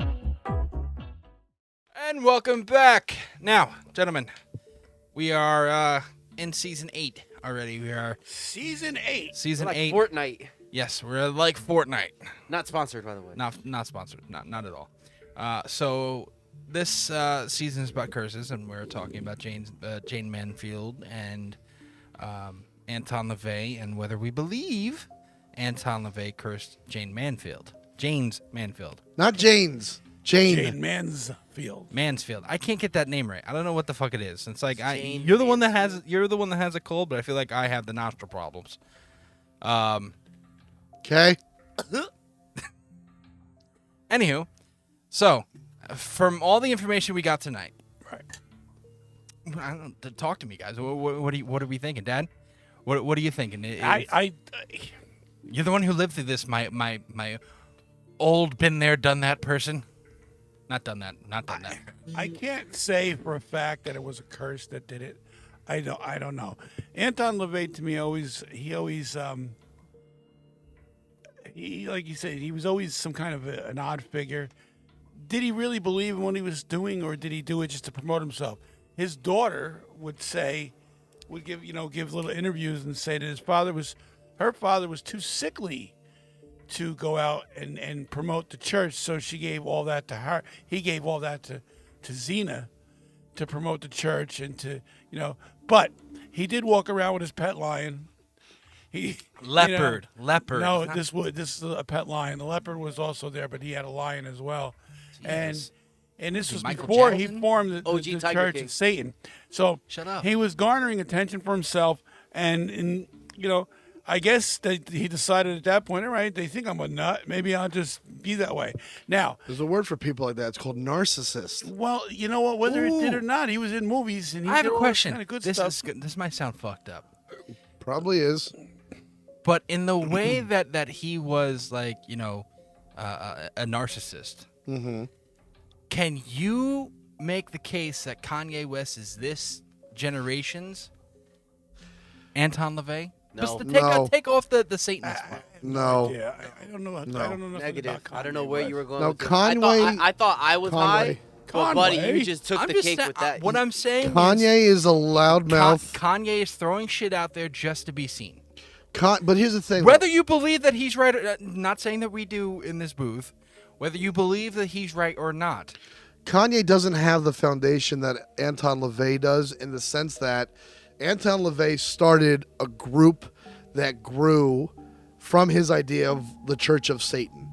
And welcome back. Now, gentlemen, we are in season 8 already. We are Season 8. season Like 8. Fortnite. Yes, we're like Fortnite. Not sponsored, by the way. Not sponsored. Not at all. So this season is about curses, and we're talking about Jane Mansfield and Anton LaVey, and whether we believe Anton LaVey cursed James Mansfield. Not Jane's. Jane Mansfield. Mansfield. I can't get that name right. I don't know what the fuck it is. It's like Jane you're the one that has a cold, but I feel like I have the nostril problems. Okay. Anywho, so from all the information we got tonight, Right. talk to me, guys. What are we thinking, Dad? What are you thinking? You're the one who lived through this. My old been there, done that person. Not done that. I can't say for a fact that it was a curse that did it. I don't know. Anton LaVey to me he like you said, he was always some kind of an odd figure. Did he really believe in what he was doing, or did he do it just to promote himself? His daughter would give little interviews and say that her father was too sickly to go out and promote the church, so she gave all that to her. He gave all that to Xena to promote the church and to, but he did walk around with his pet lion. Leopard. No, this is a pet lion. The leopard was also there, but he had a lion as well. Jesus. And this was Michael before Jackson? he formed the OG Tiger Church King. of Satan. So Shut up. he was garnering attention for himself, and I guess that he decided at that point, all right, they think I'm a nut. Maybe I'll just be that way. Now, There's a word for people like that. It's called narcissist. well, you know what? Whether it did or not, he was in movies and he I have did a all question. Kind of good This stuff. this might sound fucked up, Probably is. but in the way that he was like a narcissist. Mm-hmm. Can you make the case that Kanye West is this generation's Anton LaVey? No. Just to No. take off the Satanist part. No. Yeah, I don't know. No. I don't know nothing Negative. about I don't know Kanye where West. you were going No, with this. Conway- I thought I was high. But buddy, Conway? you just took I'm the just cake sa- with that. What I'm saying is Kanye is a loudmouth. Kanye is throwing shit out there just to be seen. But here's the thing. Whether you believe that he's right, not saying that we do in this booth, whether you believe that he's right or not. Kanye doesn't have the foundation that Anton LaVey does, in the sense that Anton LaVey started a group that grew from his idea of the Church of Satan,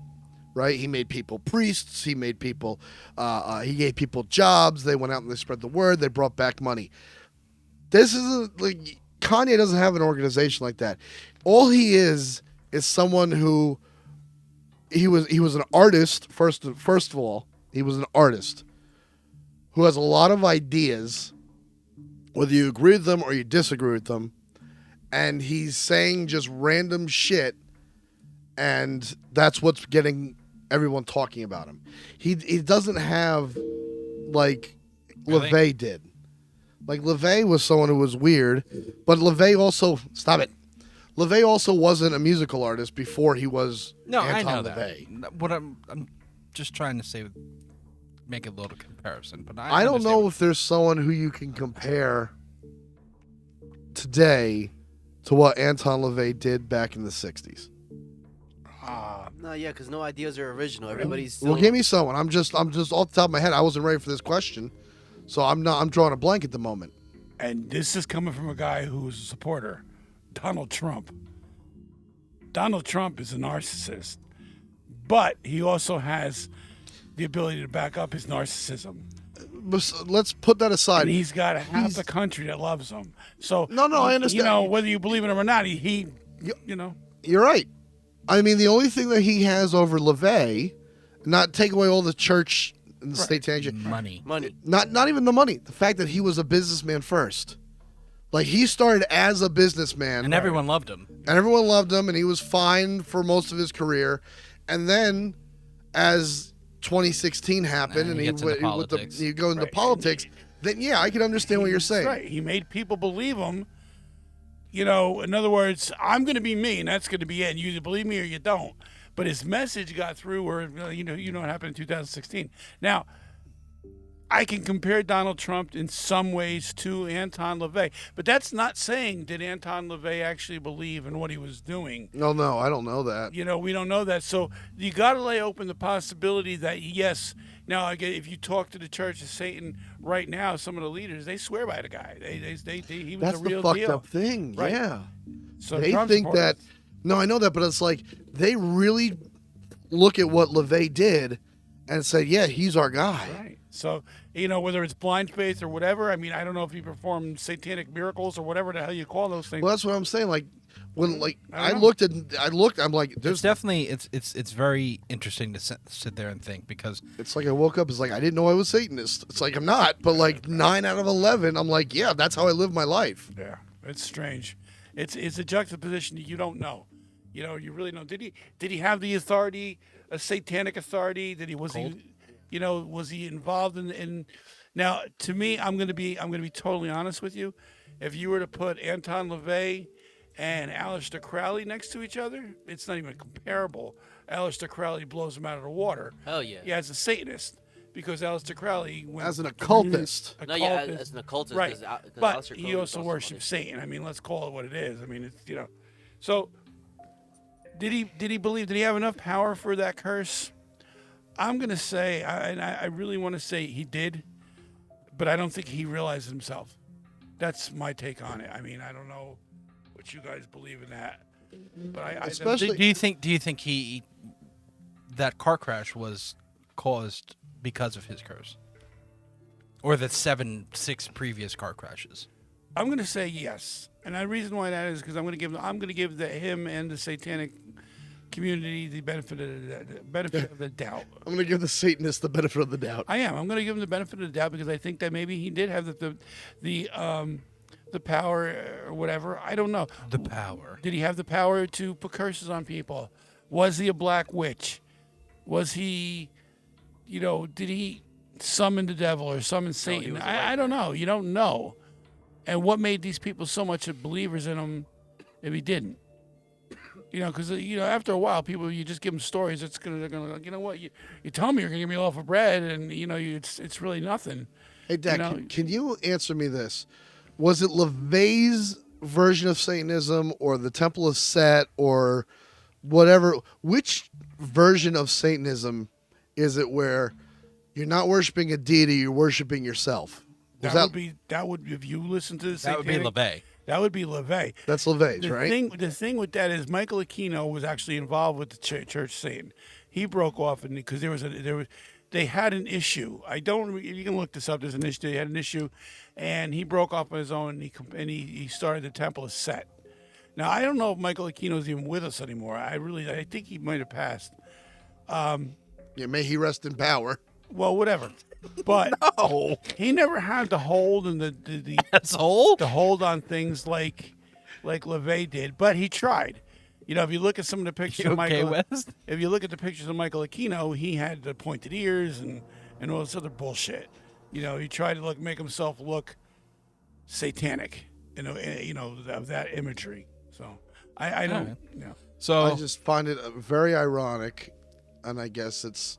right? He made people priests. He made people, he gave people jobs. They went out and they spread the word. They brought back money. This isn't like Kanye doesn't have an organization like that. All he is someone who he was an artist first of all. He was an artist who has a lot of ideas, whether you agree with them or you disagree with them, and he's saying just random shit, and that's what's getting everyone talking about him. He doesn't have like Really? LaVey did. Like LaVey was someone who was weird, but LaVey also LaVey also wasn't a musical artist before he was No, Anton I know LaVey. that. What I'm just trying to say, make a little comparison. But I don't understand know what- if there's someone who you can compare today to what Anton LaVey did back in the 60s? No, yeah, because no ideas are original. Everybody's still. Well, give me someone. I'm just off the top of my head. I wasn't ready for this question, so I'm drawing a blank at the moment. And this is coming from a guy who's a supporter, Donald Trump. Donald Trump is a narcissist, but he also has the ability to back up his narcissism. Let's put that aside. And he's got half the country that loves him. So No, I understand. You know, whether you believe in him or not, he you know. You're right. I mean, the only thing that he has over LaVey, not take away all the church and the state tangent, Money. not even the money. The fact that he was a businessman first, like he started as a businessman, And everyone loved him. and everyone loved him, and he was fine for most of his career, and then as 2016 happened, And he gets into politics. you go into politics, then yeah, I can understand what you're saying. Right. He made people believe him. You know, in other words, I'm going to be me, and that's going to be it. And you either believe me or you don't. But his message got through where, you know what happened in 2016. Now, I can compare Donald Trump in some ways to Anton LaVey, but that's not saying did Anton LaVey actually believe in what he was doing. No, I don't know that. You know, we don't know that. So you got to lay open the possibility that, yes, now again, if you talk to the Church of Satan right now, some of the leaders, they swear by the guy. He was That's a real the fucked deal. up thing. Right. Yeah. So They Trump think that. supporters- No, I know that, but it's like they really look at what LaVey did and say, "Yeah, he's our guy." Right. So, you know, whether it's blind faith or whatever, I mean, I don't know if he performed satanic miracles or whatever the hell you call those things. Well, that's what I'm saying. Like when, I don't I looked, I'm like, It's there's. definitely it's very interesting to sit there and think because It's like I woke up. It's like I didn't know I was Satanist. It's like I'm not, but like 9 out of 11, I'm like, yeah, that's how I live my life. Yeah, it's strange. It's a juxtaposition that you don't know. You know, you really don't. Did he have the authority, a satanic authority? Was he involved in? Now, to me, I'm gonna be totally honest with you. If you were to put Anton LaVey and Aleister Crowley next to each other, it's not even comparable. Aleister Crowley blows him out of the water. Hell yeah. Yeah, as a Satanist, because Aleister Crowley went As an occultist. No, yeah, as an occultist. right? 'cause But Aleister he Crowley was also worships Satan. I mean, let's call it what it is. I mean, it's So, did he believe? Did he have enough power for that curse? I'm gonna say, I really want to say he did, but I don't think he realized it himself. That's my take on it. I mean, I don't know what you guys believe in that, but Especially- do you think he that car crash was caused because of his curse, or the 6 previous car crashes? I'm going to say yes, and the reason why that is because I'm going to give him and the satanic community the benefit of the doubt. I'm gonna give the Satanist the benefit of the doubt. I am. I'm going to give him the benefit of the doubt because I think that maybe he did have the power or whatever. I don't know. The power. Did he have the power to put curses on people? Was he a black witch? Was he, did he summon the devil or summon Satan? was a I don't know. You don't know. And what made these people so much believers in him if he didn't? Because after a while, people, you just give them stories. They're gonna like, you know what? You tell me you're gonna give me a loaf of bread, and it's really nothing. Hey, Dak, You know- can you answer me this? Was it LaVey's version of Satanism or the Temple of Set or whatever? Which version of Satanism is it where you're not worshiping a deity, you're worshiping yourself? Was That would if you listen to the That would be satanic- LaVey. That would be LaVey. That's LaVey's, The right? thing with that is Michael Aquino was actually involved with the Church of Satan. He broke off because they had an issue. You can look this up. There's an issue. They had an issue, and he broke off on his own. And he started the Temple of Set. Now I don't know if Michael Aquino's even with us anymore. I think he might have passed. Yeah, may he rest in power. Well, whatever. But he never had the hold and the Asshole. to hold on things like LaVey did, but he tried. If you look at some of the pictures You of okay, Michael, Wes? if you look at the pictures of Michael Aquino, he had the pointed ears and all this other bullshit. He tried to make himself look satanic, of that imagery. So I don't, So I just find it very ironic, and I guess it's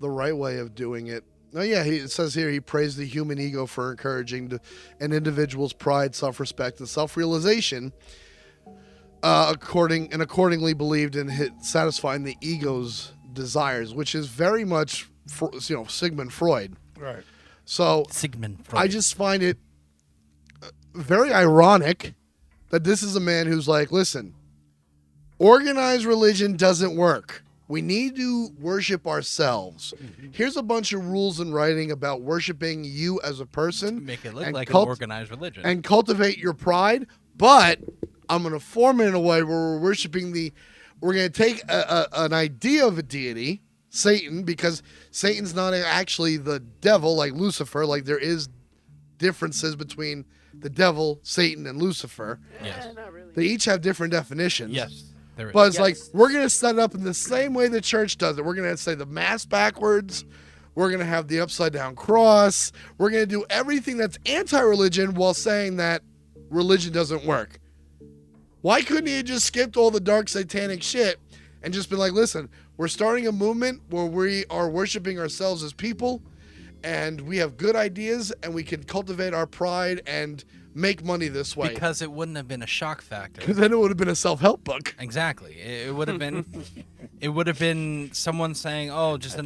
the right way of doing it. Oh yeah, it says here he praised the human ego for encouraging an individual's pride, self-respect, and self-realization, accordingly believed in satisfying the ego's desires, which is very much, Sigmund Freud. Right. So Sigmund Freud. I just find it very ironic that this is a man who's like, listen, organized religion doesn't work. We need to worship ourselves. Here's a bunch of rules in writing about worshiping you as a person. Make it look and like an organized religion. And cultivate your pride, but I'm going to form it in a way where we're worshiping we're going to take an idea of a deity, Satan, because Satan's not actually the devil like Lucifer. Like there is differences between the devil, Satan, and Lucifer. Yes. Not really. They each have different definitions. Yes. There is. But it's Yes. like, we're going to set it up in the same way the church does it. We're going to say the mass backwards. We're going to have the upside down cross. We're going to do everything that's anti-religion while saying that religion doesn't work. Why couldn't he have just skipped all the dark satanic shit and just been like, listen, we're starting a movement where we are worshiping ourselves as people and we have good ideas and we can cultivate our pride and make money this way. Because it wouldn't have been a shock factor. Because then it would have been a self-help book. Exactly. It would have been. It would have been someone saying, "Oh, just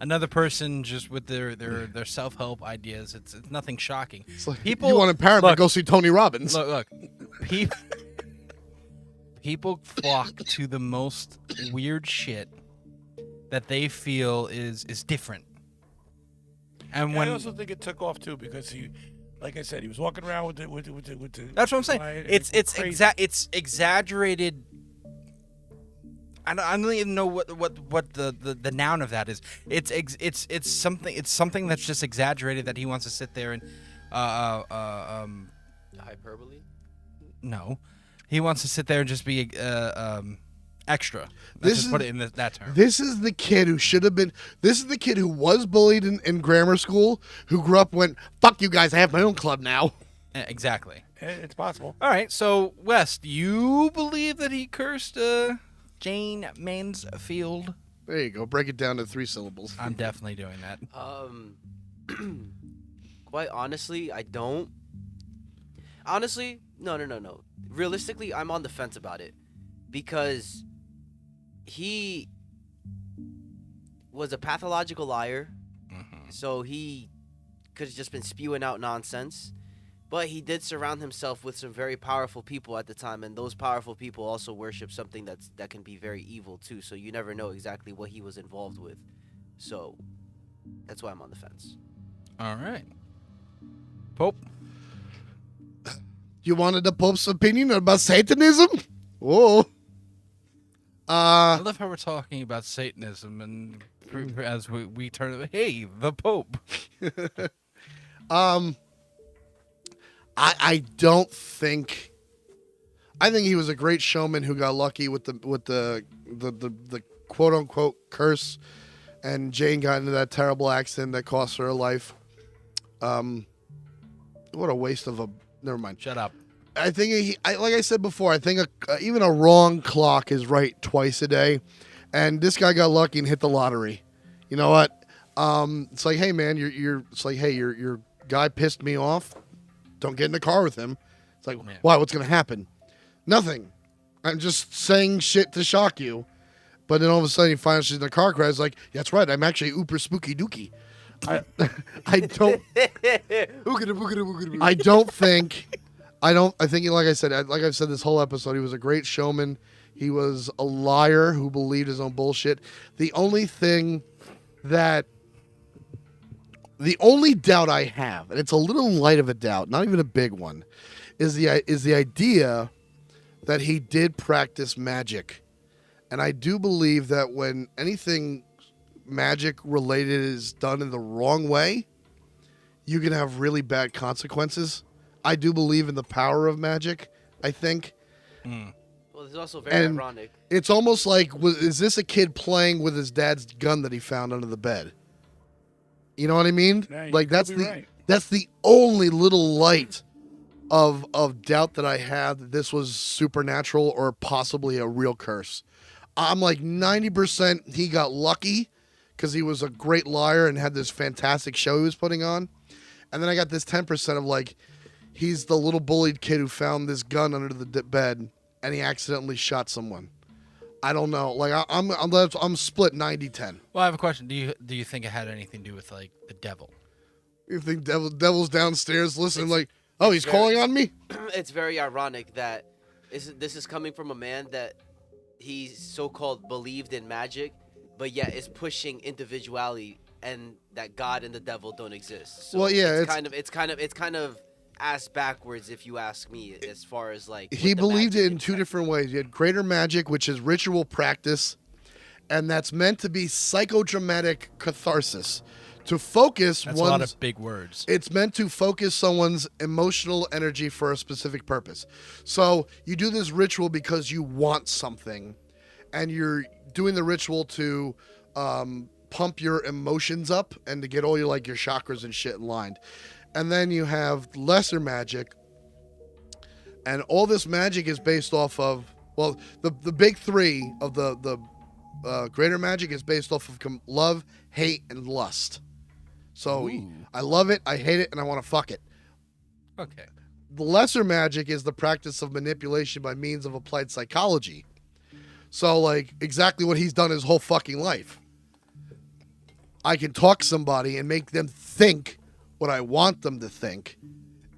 another person just with their self-help ideas." It's nothing shocking. It's like, People you want empowerment, look, go see Tony Robbins. Look. People flock to the most weird shit that they feel is different. And And when I also think it took off too because he, like I said, he was walking around with the that's what I'm saying. quiet and It's crazy. it's exaggerated. I don't even know what the noun of that is. It's something that's just exaggerated that he wants to sit there and Hyperbole. no, he wants to sit there and just be extra. This Let's just is- put it in that term. This is the kid who should have been. This is the kid who was bullied in grammar school, who grew up went, fuck you guys, I have my own club now. Exactly. It's possible. All right, so Wes, do you believe that he cursed Jane Mansfield? There you go. Break it down to 3 syllables. I'm definitely doing that. Quite honestly, I don't. Honestly, no. Realistically, I'm on the fence about it because he was a pathological liar, so he could have just been spewing out nonsense. But he did surround himself with some very powerful people at the time, and those powerful people also worship something that can be very evil too. So you never know exactly what he was involved with. So that's why I'm on the fence. All right. Pope. You wanted the Pope's opinion about Satanism? Whoa. I love how we're talking about Satanism and as we turn, hey, the Pope. I don't think. I think he was a great showman who got lucky with the quote unquote curse, and Jane got into that terrible accident that cost her life. What a waste of a. Never mind. Shut up. I think like I said before, I think even a wrong clock is right twice a day, and this guy got lucky and hit the lottery. You know what? It's like, hey man, it's like, hey, your guy pissed me off. Don't get in the car with him. It's like, Yeah. why? What's gonna happen? Nothing. I'm just saying shit to shock you. But then all of a sudden you find out she's in a car crash. It's like, that's right. I'm actually uber spooky dookie. I don't. I think, like I said, like I've said this whole episode, he was a great showman. He was a liar who believed his own bullshit. The only doubt I have, and it's a little light of a doubt, not even a big one, is the idea that he did practice magic. And I do believe that when anything magic related is done in the wrong way, you can have really bad consequences. I do believe in the power of magic, I think. Well, it's also very And ironic. it's almost like, is this a kid playing with his dad's gun that he found under the bed? You know what I mean? Yeah, you Like could that's be the right. that's the only little light of doubt that I have that this was supernatural or possibly a real curse. I'm like 90% he got lucky because he was a great liar and had this fantastic show he was putting on. And then I got this 10% of like, he's the little bullied kid who found this gun under the bed and he accidentally shot someone. I don't know. Like I'm split 90-10. Well, I have a question. Do you think it had anything to do with like the devil? You think devil's downstairs listening like, oh, he's calling on me? It's very ironic that this is coming from a man that he so-called believed in magic, but yet is pushing individuality and that God and the devil don't exist. So well, yeah, it's kind of ass backwards if you ask me, as far as like he what the believed it magic in two impact- different ways. You had greater magic, which is ritual practice, and that's meant to be psychodramatic catharsis. To focus That's a lot of big words. It's meant to focus someone's emotional energy for a specific purpose. So you do this ritual because you want something, and you're doing the ritual to pump your emotions up and to get all your chakras and shit in line. And then you have lesser magic, and all this magic is based off of, well, the big three of the greater magic is based off of love, hate, and lust. So I love it, I hate it, and I want to fuck it. Okay. The lesser magic is the practice of manipulation by means of applied psychology. So, like, exactly what he's done his whole fucking life. I can talk somebody and make them think what I want them to think,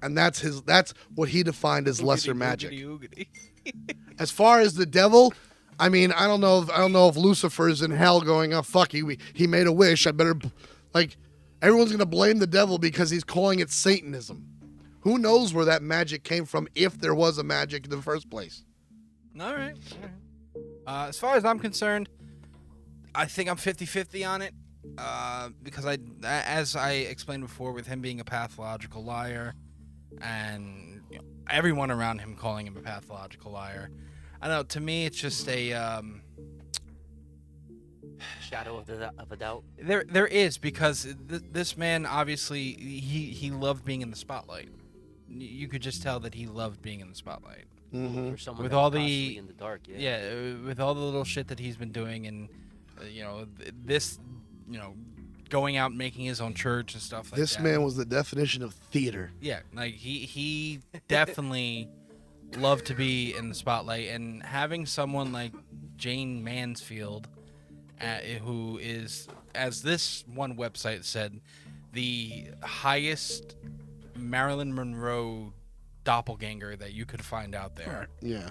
and that's what he defined as lesser magic. As far as the devil, I mean, I don't know if Lucifer's in hell going, oh fuck, he made a wish, I better, like, everyone's gonna blame the devil because he's calling it Satanism. Who knows where that magic came from, if there was a magic in the first place? All right. As far as I'm concerned, I think I'm 50-50 on it. Because as I explained before, with him being a pathological liar, and everyone around him calling him a pathological liar, I don't know. To me, it's just a shadow of a doubt. There is, because this man obviously he loved being in the spotlight. You could just tell that he loved being in the spotlight. For someone With that's all constantly in the dark, with all the little shit that he's been doing, and this. Going out and making his own church and stuff like that. This man was the definition of theater. Yeah, like he definitely loved to be in the spotlight, and having someone like Jane Mansfield, who is, as this one website said, the highest Marilyn Monroe doppelganger that you could find out there. Yeah.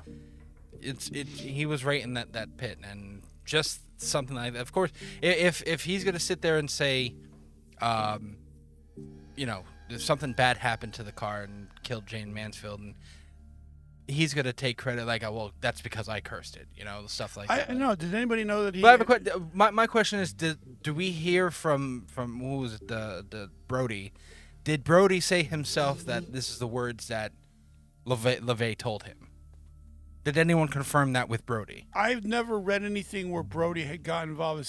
He was right in that pit, and just something like that. Of course, if he's gonna sit there and say, if something bad happened to the car and killed Jane Mansfield, and he's gonna take credit, like, well, that's because I cursed it, stuff like that. I know. Did anybody know that he? But I have a question. My question is, do we hear from who was it, the Brody? Did Brody say himself that this is the words that LaVey told him? Did anyone confirm that with Brody? I've never read anything where Brody had got involved and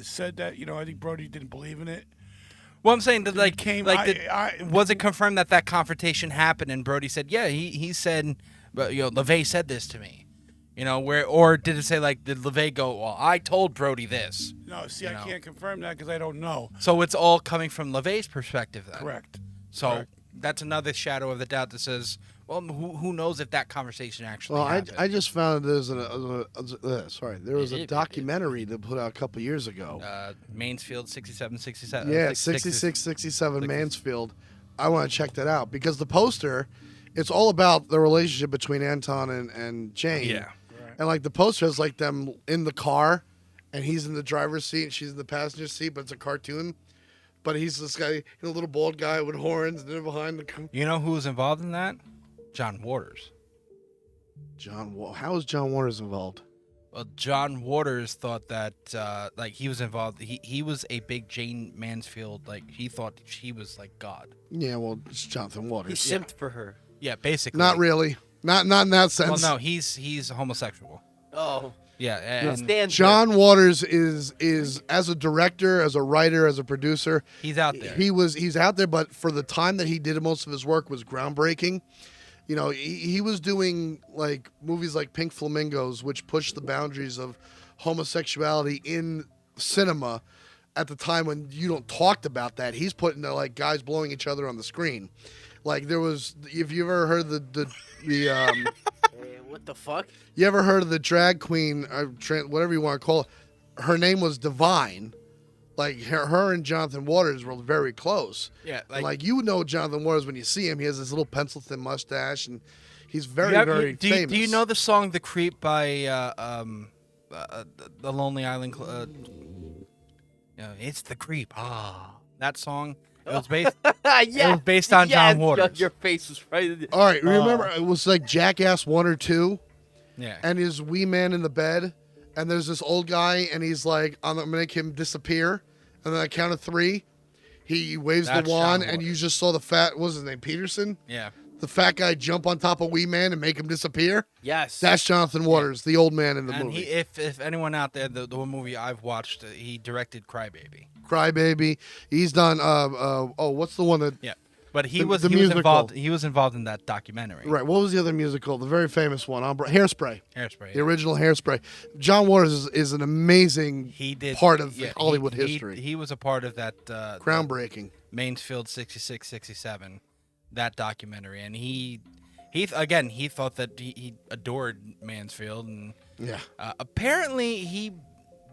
said that. I think Brody didn't believe in it. Well, I'm saying that, was it confirmed that confrontation happened and Brody said, yeah, he said, but LaVey said this to me, or did it say, did LaVey go, well, I told Brody this? No, see, I can't confirm that because I don't know. So it's all coming from LaVey's perspective then. Correct. So Correct. That's another shadow of the doubt that says, well, who knows if that conversation actually happened. I just found there was a documentary that put out a couple years ago. Mansfield 67. Yeah, 67 Mansfield. I want to check that out because the poster, it's all about the relationship between Anton and Jane. Yeah. And the poster has them in the car, and he's in the driver's seat and she's in the passenger seat, but it's a cartoon. But he's this guy, a little bald guy with horns, and they're behind the. You know who was involved in that? John Waters. How is John Waters involved? Well, John Waters thought that he was involved. He was a big Jane Mansfield. He thought she was like God. Yeah, well, it's Jonathan Waters. He simped for her. Yeah, basically. Not really. Not in that sense. Well, no, he's homosexual. Oh. Yeah, and John Waters is as a director, as a writer, as a producer. He's out there. He's out there, but for the time that he did most of his work was groundbreaking. He was doing movies like Pink Flamingos, which pushed the boundaries of homosexuality in cinema, at the time when you don't talked about that, he's putting like guys blowing each other on the screen. Like there was, if you ever heard the What the fuck? you ever heard of the drag queen, whatever you want to call it? Her name was Divine. Like her and Jonathan Waters were very close. Yeah, like you would know Jonathan Waters when you see him. He has this little pencil thin mustache, and he's very famous. Do you know the song "The Creep" by the Lonely Island? It's the Creep. That song. It was based. Yeah. It was based on John Waters. Your face was right. All right, remember it was like Jackass 1 or 2, Yeah. and his wee man in the bed, and there's this old guy, and he's like, I'm gonna make him disappear, and then I count of 3, he waves That's the wand, John and you Waters. just saw the fat, what was his name, Peterson? Yeah. The fat guy jump on top of wee man and make him disappear. Yes. That's Jonathan Waters, the old man in the And movie. if anyone out there, the one movie I've watched, he directed Crybaby. Crybaby. He's done. What's the one that? Yeah. But he The was musical. involved. He was involved in that documentary. Right. What was the other musical? The very famous one. Hairspray. Hairspray. The original Hairspray. John Waters is an amazing He did part of yeah, Hollywood he- history. He was a part of that Groundbreaking. Mansfield 66, 67, that documentary, and he thought that he adored Mansfield, and Yeah. apparently he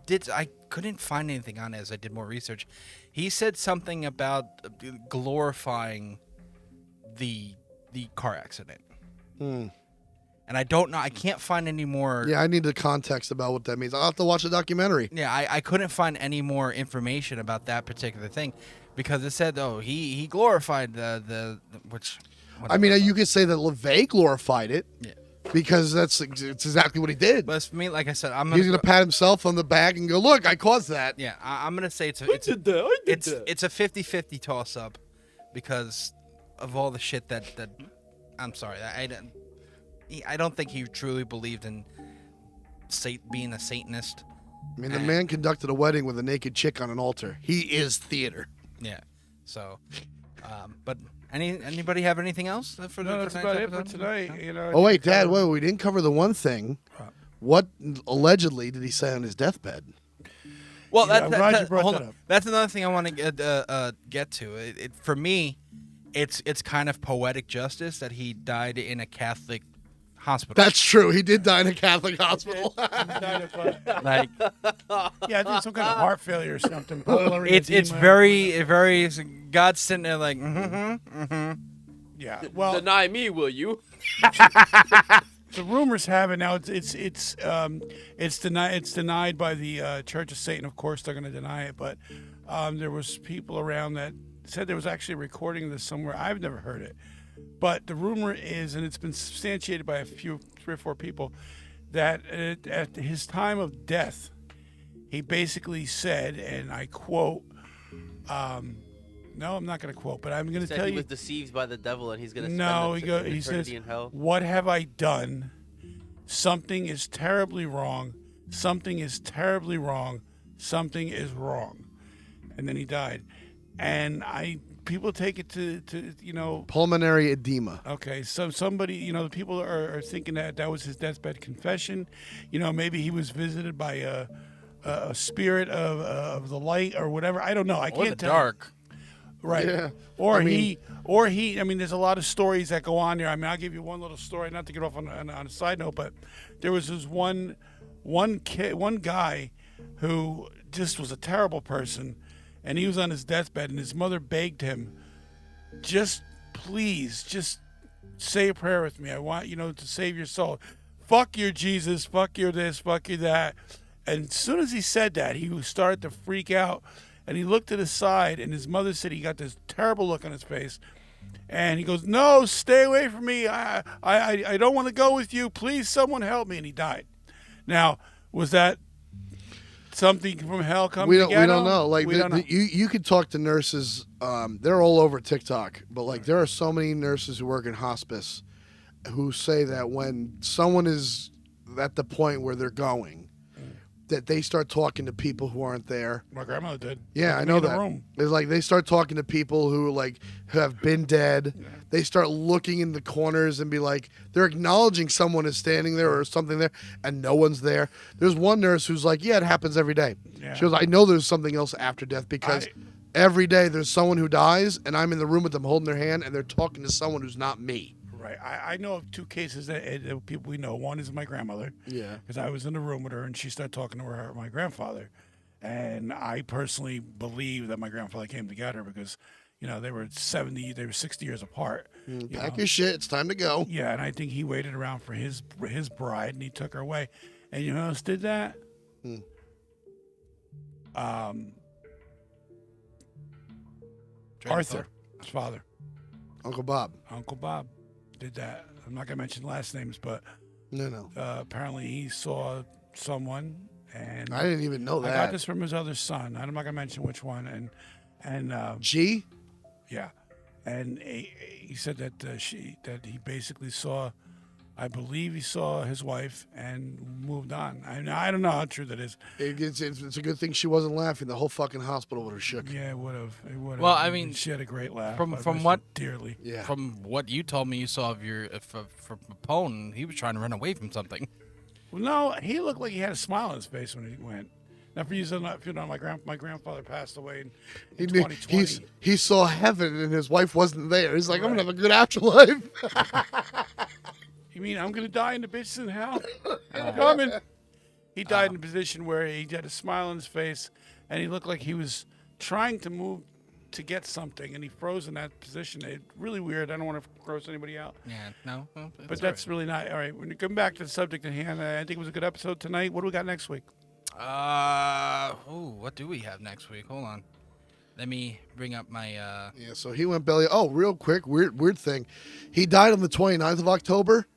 did. I couldn't find anything on it as I did more research. He said something about glorifying the car accident. And I don't know. I can't find any more. Yeah, I need the context about what that means. I'll have to watch the documentary. Yeah, I couldn't find any more information about that particular thing because it said, oh, he glorified the which. I mean, you could say that LaVey glorified it. Yeah. Because it's exactly what he did. But for me, like I said, He's gonna pat himself on the back and go, "Look, I caused that." Yeah, I'm gonna say it's a 50-50 toss up because of all the shit that I'm sorry, I don't think he truly believed in being a Satanist. I mean, the man conducted a wedding with a naked chick on an altar. He is theater. Yeah. So, but anybody have anything else for No, that's about it for episode? tonight. You know. Oh wait, Dad, wait, we didn't cover the one thing. What allegedly did he say on his deathbed? Well, Yeah, I'm glad you brought hold that on. up. That's another thing I want to get to. For me, it's kind of poetic justice that he died in a Catholic hospital. That's true. He did die in a Catholic hospital. like Yeah, I think some kind of heart failure or something. Pulmonary it's edema. very God's sitting there like Yeah. Well, Deny me, will you? the rumors have it now. It's denied by the Church of Satan. Of course, they're going to deny it. But there was people around that said there was actually a recording of this somewhere. I've never heard it. But the rumor is, and it's been substantiated by 3 or 4 people, that at his time of death, he basically said, and I quote, no, I'm not going to quote, but I'm going to Said tell he you. was deceived by the devil and he's gonna No, spend he says, eternity in hell. "What have I done? Something is terribly wrong. Something is terribly wrong. Something is wrong." And then he died. And people take it to Pulmonary edema. okay, so somebody, the people are thinking that was his deathbed confession. Maybe he was visited by a spirit of the light or whatever. I don't know. I or can't the tell. dark. Right. Yeah. Or I mean- he. I mean, there's a lot of stories that go on there. I mean, I'll give you one little story, not to get off on a side note, but there was this one guy who just was a terrible person, and he was on his deathbed, and his mother begged him, please, just say a prayer with me. I want to save your soul. Fuck your Jesus. Fuck your this. Fuck your that. And as soon as he said that, he started to freak out. And he looked to the side, and his mother said he got this terrible look on his face. And he goes, "No, stay away from me. I don't want to go with you. Please, someone help me." And he died. Now, was that something from hell coming We to don't get him? know. Like We don't know. you could talk to nurses. They're all over TikTok, but like there are so many nurses who work in hospice who say that when someone is at the point where they're going, that they start talking to people who aren't there. My grandmother did. Yeah, I Like, know in the that. room. It's like they start talking to people who have been dead. Yeah. They start looking in the corners and be like, they're acknowledging someone is standing there or something there, and no one's there. There's one nurse who's like, yeah, it happens every day. Yeah. She goes, I know there's something else after death because every day there's someone who dies, and I'm in the room with them holding their hand, and they're talking to someone who's not me. Right. I know of 2 cases that people we know. One is my grandmother. Yeah. Because I was in the room with her and she started talking to my grandfather. And I personally believe that my grandfather came to get her because, they were 60 years apart. Pack your shit. It's time to go. Yeah, and I think he waited around for his bride and he took her away. And you know who else did that? Arthur, his father. Uncle Bob. Uncle Bob did that. I'm not going to mention last names, but No. apparently he saw someone, and I didn't even know I got that. this from his other son. I'm not going to mention which one, and G? yeah, and he said that he basically saw, I believe he saw his wife and moved on. I don't know how true that is. It's a good thing she wasn't laughing. The whole fucking hospital would have shook. Yeah, it would have. Well, I mean, she had a great laugh. from I miss her what- dearly. Yeah. From what you told me you saw of your from Capone, he was trying to run away from something. Well, no, he looked like he had a smile on his face when he went. Now, if you know, my grandfather passed away in He knew, 2020. he saw heaven and his wife wasn't there. He's like, I'm gonna have a good afterlife. You mean I'm gonna die in the bitches in hell? I'm coming. He died in a position where he had a smile on his face, and he looked like he was trying to move to get something, and he froze in that position. It's really weird. I don't want to gross anybody out, Yeah, no, well, but it's that's really not all right. When you come back to the subject at hand, I think it was a good episode tonight. What do we got next week? what do we have next week? Hold on, let me bring up my. Yeah, so he went belly. Oh, real quick, weird thing. He died on the 29th of October.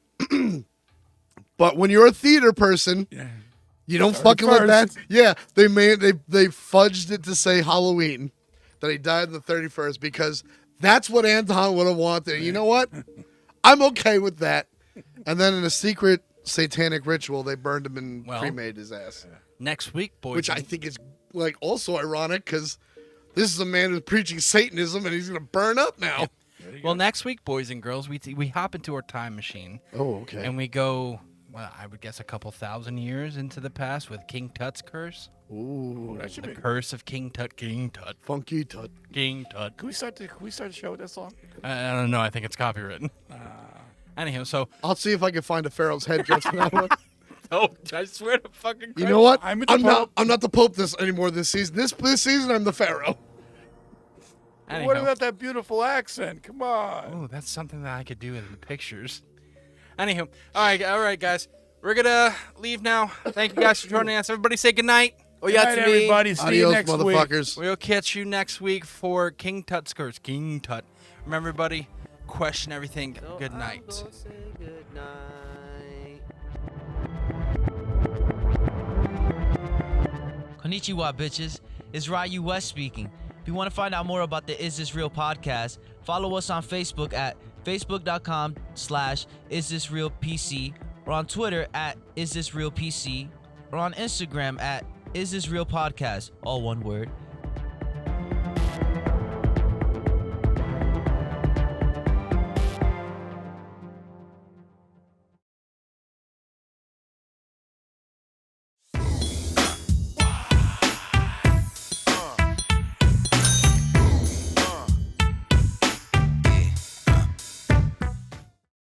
But when you're a theater person, Yeah. you don't fucking let that. 31st. Yeah, they fudged it to say Halloween, that he died on the 31st because that's what Anton would have wanted. And you know what? I'm okay with that. And then in a secret satanic ritual, they burned him and cremated his ass. Next week, boys. Which I think is like also ironic because this is a man who's preaching Satanism and he's gonna burn up now. Well, next week, boys and girls, we hop into our time machine. Oh, okay. And we go, well, I would guess a couple thousand years into the past with King Tut's curse. Ooh, That should The be. curse of King Tut, King Tut, funky tut. King Tut. Can we start the show with that song? I don't know. I think it's copywritten. Anyhow, so I'll see if I can find a pharaoh's head just for that one. oh, I swear to fucking Christ. You know what? I'm not the Pope this anymore this season. This season I'm the Pharaoh. Anyhow. What about that beautiful accent? Come on. Oh, that's something that I could do in the pictures. Anywho, all right, guys. We're gonna leave now. Thank you guys for joining us. Everybody say goodnight. Good night, everybody. See you Adios, next week. motherfuckers. We'll catch you next week for King Tut's curse. King Tut. Remember, everybody, question everything. So Good I'm night. gonna say good night. Konnichiwa, bitches. It's Ryu West speaking. If you want to find out more about the Is This Real podcast, follow us on Facebook at facebook.com/isthisrealpc or on Twitter at isthisrealpc or on Instagram at isthisrealpodcast, all one word.